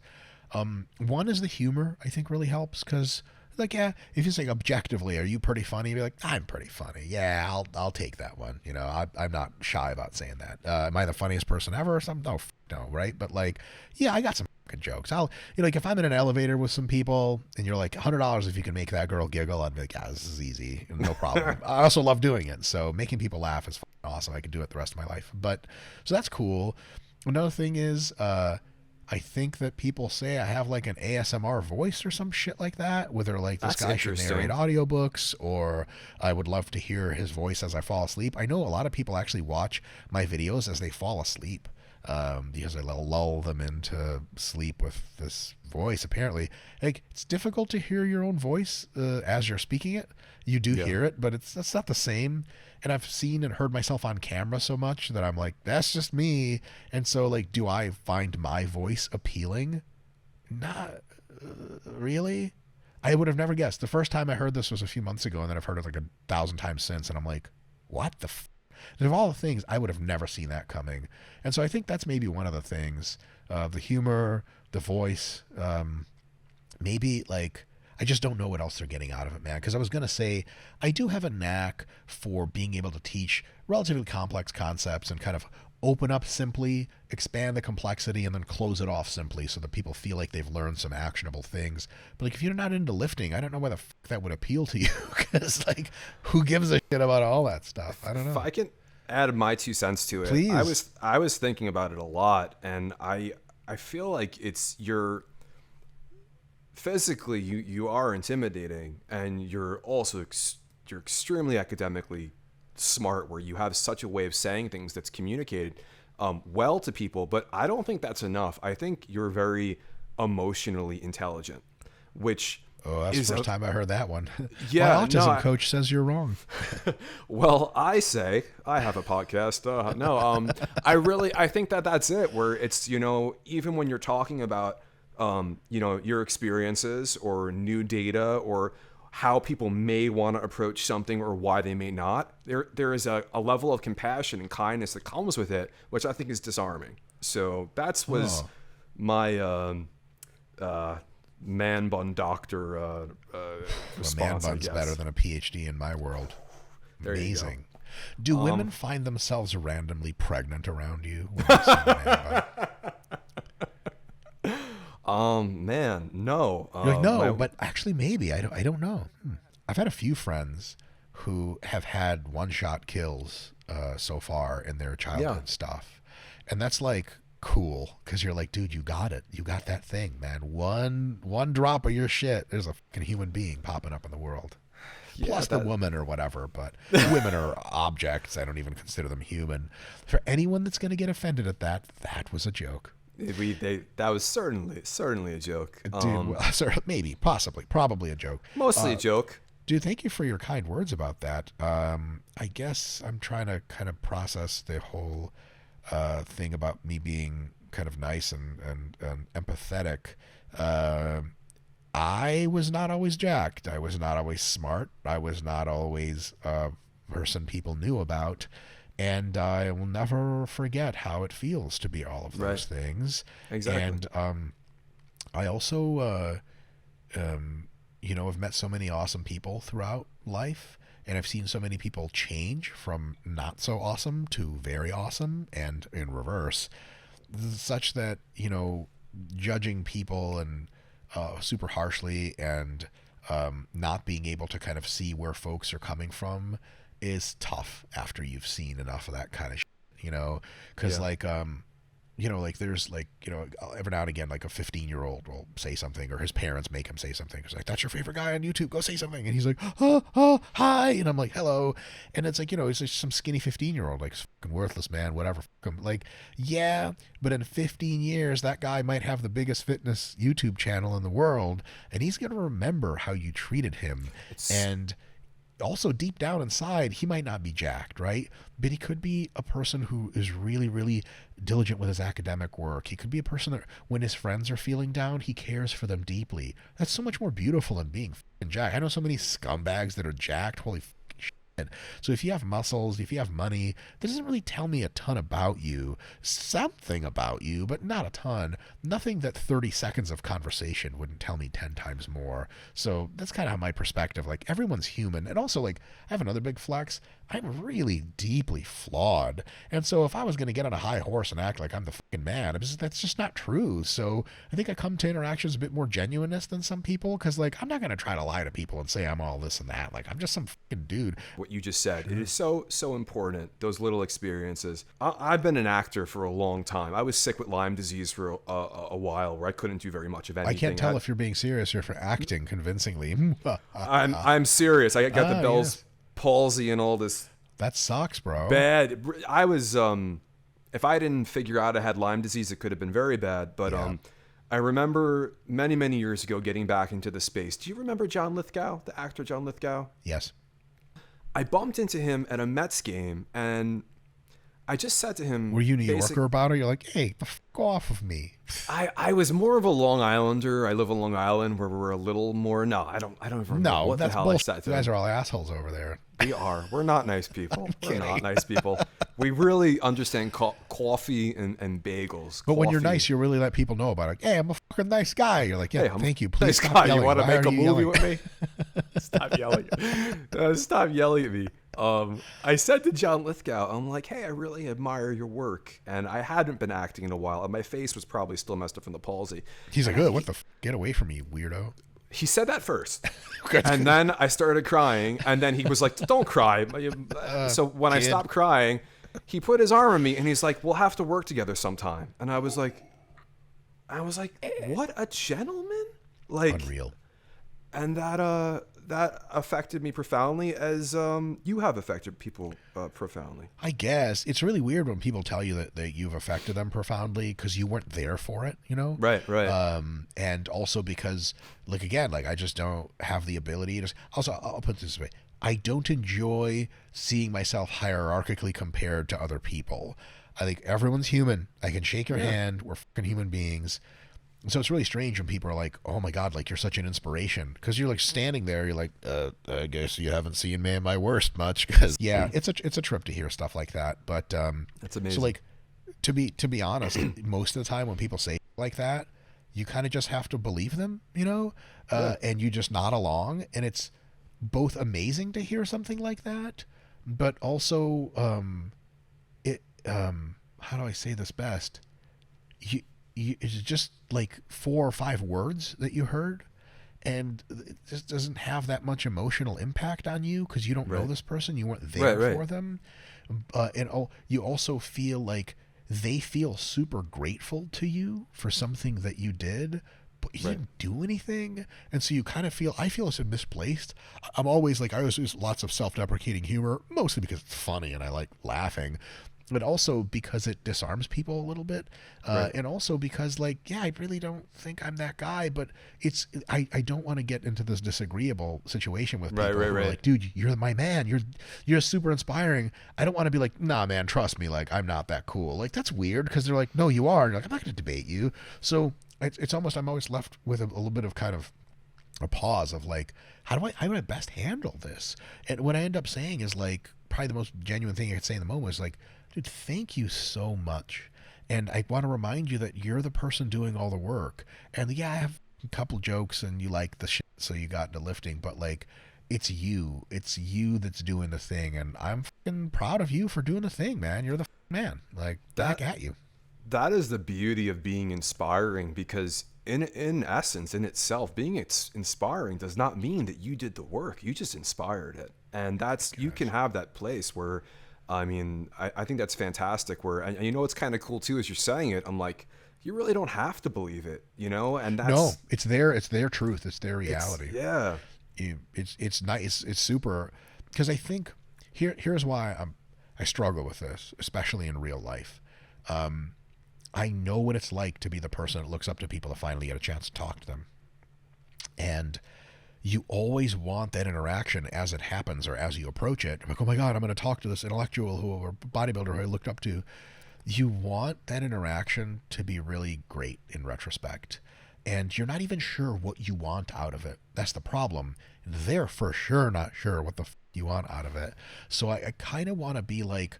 One is the humor, I think, really helps, because, like, yeah, if you say objectively, are you pretty funny? You'd be like, I'm pretty funny. Yeah, I'll take that one. I'm not shy about saying that. Am I the funniest person ever or something? No, right? But like, yeah, I got some fucking jokes. Like, if I'm in an elevator with some people and you're like, $100 if you can make that girl giggle, I'd be like, yeah, this is easy, no problem. I also love doing it, so making people laugh is awesome. I could do it the rest of my life. But so that's cool. Another thing is, I think that people say I have like an ASMR voice or some shit like that, whether like this guy should narrate audiobooks, or I would love to hear his voice as I fall asleep. I know a lot of people actually watch my videos as they fall asleep, because I lull them into sleep with this voice. Apparently, like, it's difficult to hear your own voice as you're speaking it. You do hear it, but that's not the same. And I've seen and heard myself on camera so much that I'm like, that's just me. And so, like, do I find my voice appealing? Not really. I would have never guessed. The first time I heard this was a few months ago, and then I've heard it like 1,000 times since, and I'm like, what the of all the things, I would have never seen that coming. And so I think that's maybe one of the things, the humor, the voice, maybe like I just don't know what else they're getting out of it, man. Because I was gonna say I do have a knack for being able to teach relatively complex concepts and kind of open up simply, expand the complexity, and then close it off simply so that people feel like they've learned some actionable things. But like if you're not into lifting, I don't know why the fuck that would appeal to you. Because like who gives a shit about all that stuff? I don't know. If I can add my 2 cents to it, Please. I was thinking about it a lot, and I feel like you're physically you are intimidating, and you're also you're extremely academically smart, where you have such a way of saying things that's communicated well to people. But I don't think that's enough. I think you're very emotionally intelligent, which That's the first time I heard that one. Yeah, my autism coach says you're wrong. Well, I say I have a podcast. I think that's it. Where it's, even when you're talking about your experiences or new data or how people may want to approach something or why they may not, there is a level of compassion and kindness that comes with it, which I think is disarming. So was my man bun doctor response. A man bun's better than a PhD in my world. Amazing. Do women find themselves randomly pregnant around you when you see a man bun? Man, no. You're like, no, but actually maybe. I don't know. I've had a few friends who have had one-shot kills so far in their childhood stuff. And that's like cool, because you're like, dude, you got it. You got that thing, man. One drop of your shit, there's a fucking human being popping up in the world. Yeah, plus the woman or whatever, but women are objects. I don't even consider them human. For anyone that's going to get offended at that was a joke. That was certainly a joke. Dude, maybe, possibly, probably a joke. Mostly a joke. Dude, thank you for your kind words about that. I guess I'm trying to kind of process the whole thing about me being kind of nice and empathetic. I was not always jacked. I was not always smart. I was not always a person people knew about. And I will never forget how it feels to be all of those things. Exactly. And I also, have met so many awesome people throughout life. And I've seen so many people change from not so awesome to very awesome and in reverse, such that, judging people and super harshly and not being able to kind of see where folks are coming from is tough after you've seen enough of that kind of shit, because there's every now and again, like a 15-year-old will say something, or his parents make him say something. It's like, that's your favorite guy on YouTube, go say something. And he's like, hi. And I'm like, hello. And it's like, it's just some skinny 15-year-old, like, fucking worthless, man, whatever. Like, yeah, but in 15 years, that guy might have the biggest fitness YouTube channel in the world, and he's going to remember how you treated him. And also deep down inside, he might not be jacked, right? But he could be a person who is really, really diligent with his academic work. He could be a person that when his friends are feeling down, he cares for them deeply. That's so much more beautiful than being fucking jacked. I know so many scumbags that are jacked. Holy fucking shit. So if you have muscles, if you have money, that doesn't really tell me a ton about you. Something about you, but not a ton. Nothing that 30 seconds of conversation wouldn't tell me 10 times more. So that's kind of my perspective. Like, everyone's human. And also, like, I have another big flex. I'm really deeply flawed. And so if I was going to get on a high horse and act like I'm the fucking man, that's just not true. So I think I come to interactions a bit more genuineness than some people, because, like, I'm not going to try to lie to people and say I'm all this and that. Like, I'm just some fucking dude. What you just said, it is so important, those little experiences. I've been an actor for a long time. I was sick with Lyme disease for a while, where I couldn't do very much of anything. I can't tell if you're being serious or if you're acting convincingly. I'm serious. I got the Bell's palsy and all this. That sucks, bro. Bad. I was, if I didn't figure out I had Lyme disease, it could have been very bad. But I remember many, many years ago getting back into the space. Do you remember John Lithgow, the actor John Lithgow? Yes. I bumped into him at a Mets game, and I just said to him... Were you New Yorker about it? You're like, hey, the fuck off of me. I was more of a Long Islander. I live on Long Island, where we're a little more... No, I don't even remember what the hell I said to him. You guys are all assholes over there. We are. We're not nice people. We're not nice people. We really understand coffee and bagels. But when you're Coffee. nice, you really let people know about it. Like, hey, I'm a fucking nice guy. You're like, yeah, Hey, thank you. Please nice stop guy. yelling. You want to Why make are a you movie yelling? with me? Stop yelling. Stop yelling at me. I said to John Lithgow, I'm like, hey, I really admire your work. And I hadn't been acting in a while, and my face was probably still messed up from the palsy. He's like, oh, what the get away from me, weirdo. He said that first. And then I started crying, and then he was like, don't cry. So when I stopped crying, he put his arm on me, and he's like, we'll have to work together sometime. And I was like, what a gentleman. Like, Unreal. And that affected me profoundly, as you have affected people profoundly. I guess it's really weird when people tell you that you've affected them profoundly because you weren't there for it, you know? Right. And also because, like, again, like, I just don't have the ability to. Also, I'll put it this way: I don't enjoy seeing myself hierarchically compared to other people. I think everyone's human. I can shake your hand. We're fucking human beings. So it's really strange when people are like, oh my God, like, you're such an inspiration. Because you're like standing there, you're like, I guess you haven't seen me at my worst much. Because it's a trip to hear stuff like that. But that's amazing. So, like, to be honest, most of the time when people say like that, you kind of just have to believe them, you know, and you just nod along. And it's both amazing to hear something like that, but also how do I say this best? It's just like 4 or 5 words that you heard, and it just doesn't have that much emotional impact on you because you don't know this person, you weren't there for them, and you also feel like they feel super grateful to you for something that you did, but you didn't do anything, and so you kind of feel, I feel it's misplaced. I'm always like, I always use lots of self-deprecating humor, mostly because it's funny and I like laughing, but also because it disarms people a little bit, and also because, like, I really don't think I'm that guy, but it's I don't want to get into this disagreeable situation with people who are like, dude, you're my man, you're super inspiring. I don't want to be like, nah, man, trust me, like, I'm not that cool. Like, that's weird because they're like, no, you are. And you're like, I'm not going to debate you. So it's almost, I'm always left with a little bit of kind of a pause of like, how do I best handle this? And what I end up saying is, like, probably the most genuine thing I could say in the moment is like, dude, thank you so much. And I want to remind you that you're the person doing all the work. And I have a couple jokes and you like the shit, so you got into lifting, but like, it's you that's doing the thing. And I'm fucking proud of you for doing the thing, man. You're the man. Like, back at you. That is the beauty of being inspiring, because in essence, in itself, being inspiring does not mean that you did the work. You just inspired it. And that's, you can have that place where, I mean, I think that's fantastic. Where, and you know what's kind of cool too, as you're saying it, I'm like, you really don't have to believe it, you know? And that's it's their truth, it's their reality. It's nice, it's super. Because I think here's why I struggle with this, especially in real life. I know what it's like to be the person that looks up to people to finally get a chance to talk to them, and you always want that interaction as it happens or as you approach it. Like, oh my God, I'm going to talk to this intellectual or bodybuilder who I looked up to. You want that interaction to be really great in retrospect. And you're not even sure what you want out of it. That's the problem. They're for sure not sure what the you want out of it. So I kind of want to be like,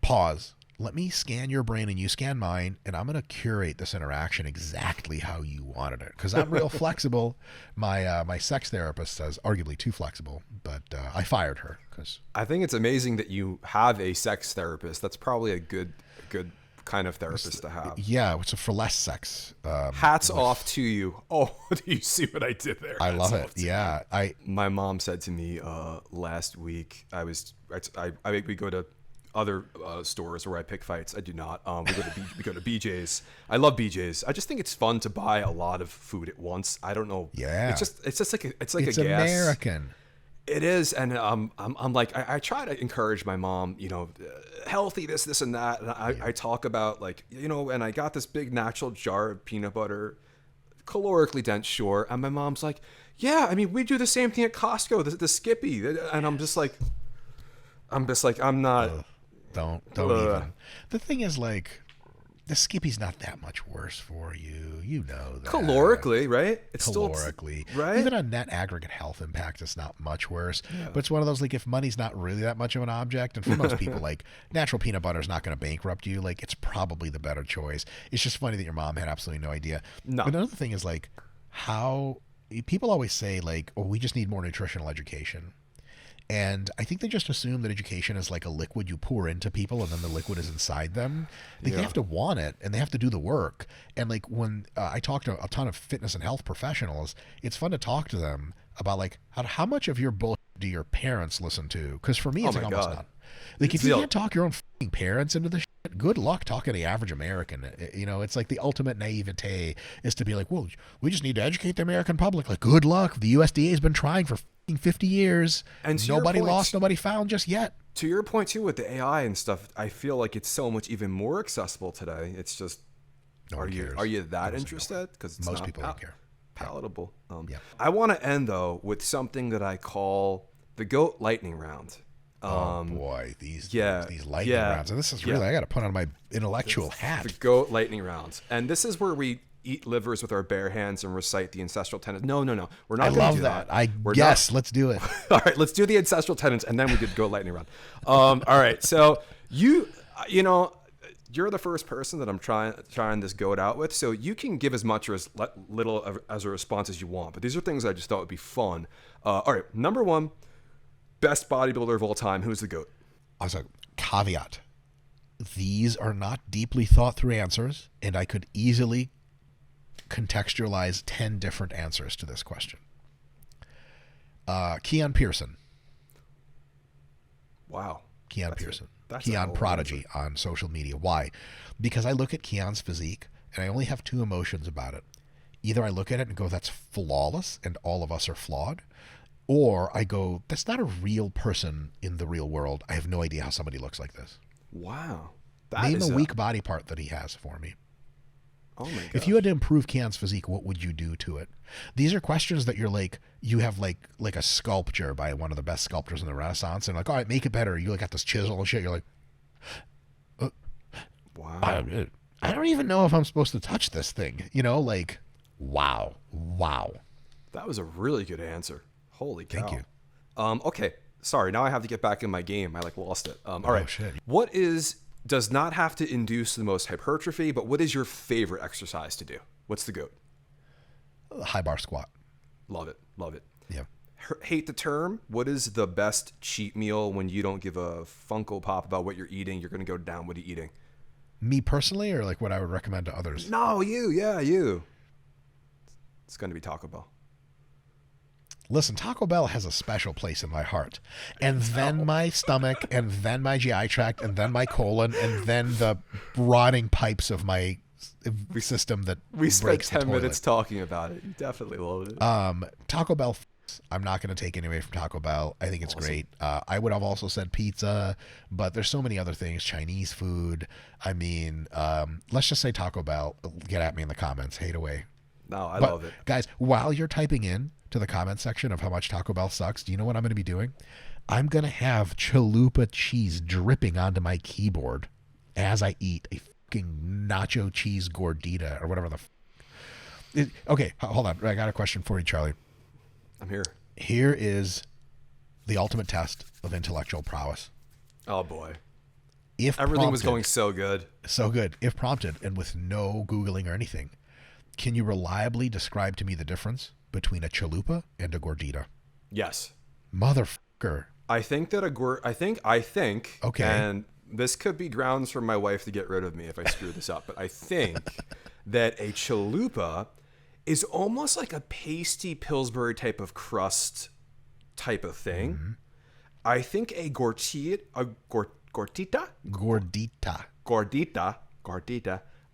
pause. Let me scan your brain and you scan mine, and I'm going to curate this interaction exactly how you wanted it. Because I'm real flexible. My sex therapist says arguably too flexible, but I fired her. Cause I think it's amazing that you have a sex therapist. That's probably a good kind of therapist to have. Yeah, it's for less sex. Hats off to you. Oh, do you see what I did there? I love it. Yeah. My mom said to me last week, we go to other stores where I pick fights. I do not. We go to BJ's. I love BJ's. I just think it's fun to buy a lot of food at once. I don't know. Yeah. It's just like it's a gas. American. It is, and I'm like, I try to encourage my mom, you know, healthy this and that, and I talk about, like, you know, and I got this big natural jar of peanut butter, calorically dense, sure, and my mom's like, yeah, I mean, we do the same thing at Costco, the Skippy, and I'm just like, I'm not. Don't even. The thing is, like, the Skippy's not that much worse for you. You know that. Calorically, right? It's calorically. Still, right? Even on net aggregate health impact, it's not much worse. Yeah. But it's one of those, like, if money's not really that much of an object, and for most people, like, natural peanut butter is not going to bankrupt you, like, it's probably the better choice. It's just funny that your mom had absolutely no idea. No. But another thing is, like, how people always say, like, oh, we just need more nutritional education. And I think they just assume that education is like a liquid you pour into people and then the liquid is inside them. They have to want it and they have to do the work. And like when I talk to a ton of fitness and health professionals, it's fun to talk to them about like how much of your bullshit do your parents listen to? Because for me, it's like almost none. Like if you can't talk your own fucking parents into the shit, good luck talking to the average American. You know, it's like the ultimate naivete is to be like, well, we just need to educate the American public. Like, good luck. The USDA has been trying for 50 years. And nobody lost, nobody found just yet. To your point too, with the AI and stuff, I feel like it's so much even more accessible today. It's just, are you that interested? Because most people don't care. Palatable. I want to end though with something that I call the GOAT lightning round. Oh boy, these lightning rounds. And this is really, I got to put on my intellectual hat. The GOAT lightning rounds. And this is where we eat livers with our bare hands and recite the ancestral tenets. No. We're not going to do that. Let's do it. All right, let's do the ancestral tenets and then we could go lightning round. All right, so you know, you're the first person that I'm trying this GOAT out with, so you can give as much or as little as a response as you want. But these are things I just thought would be fun. All right, number one, best bodybuilder of all time. Who's the GOAT? Also, caveat. These are not deeply thought through answers, and I could easily contextualize 10 different answers to this question. Keon Pearson. Wow. Keon Pearson. Keon Prodigy on social media. Why? Because I look at Keon's physique and I only have two emotions about it. Either I look at it and go, that's flawless and all of us are flawed. Or I go, that's not a real person in the real world. I have no idea how somebody looks like this. Wow. Name a weak body part that he has for me. Oh my God. If you had to improve Keon's physique, what would you do to it? These are questions that you're like, you have like a sculpture by one of the best sculptors in the Renaissance, and like, all right, make it better. You like got this chisel and shit. You're like, wow. I don't even know if I'm supposed to touch this thing. You know, like, wow. That was a really good answer. Holy cow. Thank you. Okay. Sorry. Now I have to get back in my game. I lost it. All right. Shit. What does not have to induce the most hypertrophy, but what is your favorite exercise to do? What's the GOAT? High bar squat. Love it. Yeah. Hate the term. What is the best cheat meal when you don't give a Funko Pop about what you're eating? You're going to go down. What are you eating? Me personally, or like what I would recommend to others? No, you. Yeah, you. It's going to be Taco Bell. Listen, Taco Bell has a special place in my heart. And then my stomach, and then my GI tract, and then my colon, and then the rotting pipes of my system that we spent 10 minutes minutes talking about it. You definitely loved it. Taco Bell, I'm not going to take any away from Taco Bell. I think it's great. I would have also said pizza, but there's so many other things. Chinese food. I mean, let's just say Taco Bell. Get at me in the comments. Hate away. No, I love it. Guys, while you're typing in to the comment section of how much Taco Bell sucks, do you know what I'm going to be doing? I'm going to have chalupa cheese dripping onto my keyboard as I eat a fucking nacho cheese gordita or whatever okay, hold on. I got a question for you, Charlie. I'm here. Here is the ultimate test of intellectual prowess. Oh, boy. If everything was going so good. So good. If prompted and with no Googling or anything, can you reliably describe to me the difference between a chalupa and a gordita? Yes. Motherfucker. I think that I think, okay, and this could be grounds for my wife to get rid of me if I screw this up, but I think that a chalupa is almost like a pasty Pillsbury type of crust type of thing. Mm-hmm. I think a gordita,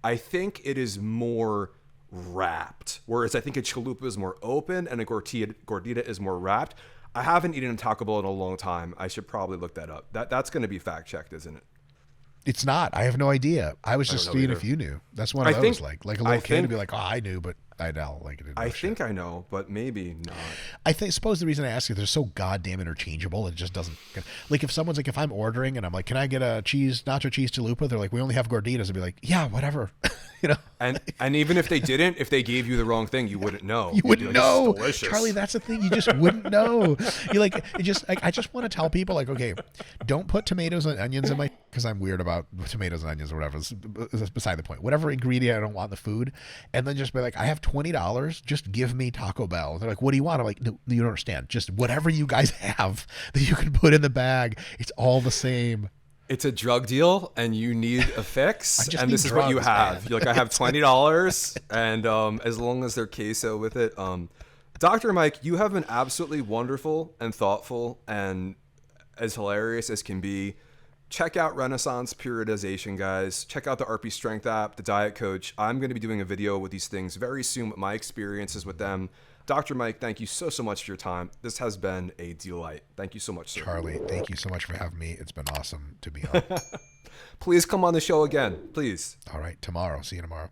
I think it is more wrapped, whereas I think a chalupa is more open and a gordita is more wrapped. I haven't eaten a Taco Bell in a long time. I should probably look that up. That's going to be fact checked, isn't it? It's not. I have no idea. I was just seeing if you knew. That's one of those, like a little kid to be like, oh, I knew, but I know, like I think I know, but maybe not. I suppose the reason I ask you, they're so goddamn interchangeable. It just doesn't. Like if someone's like, if I'm ordering and I'm like, can I get a nacho cheese chalupa? They're like, we only have gorditas. I'd be like, yeah, whatever. And even if they didn't, if they gave you the wrong thing, you wouldn't know. You wouldn't know, delicious. Charlie. That's the thing. You just wouldn't know. You like it. Just I just want to tell people like, okay, don't put tomatoes and onions in my, because I'm weird about tomatoes and onions or whatever. It's beside the point. Whatever ingredient I don't want in the food, and then just be like, I have $20. Just give me Taco Bell. They're like, what do you want? I'm like, no, you don't understand. Just whatever you guys have that you can put in the bag. It's all the same. It's a drug deal, and you need a fix, and this is drugs, what you have. man. You're like, I have $20, and as long as they're queso with it. Dr. Mike, you have been absolutely wonderful and thoughtful and as hilarious as can be. Check out Renaissance Periodization, guys. Check out the RP Strength app, the Diet Coach. I'm going to be doing a video with these things very soon with my experiences with them. Dr. Mike, thank you so much for your time. This has been a delight. Thank you so much, sir. Charlie, thank you so much for having me. It's been awesome to be on. Please come on the show again, please. All right, tomorrow. See you tomorrow.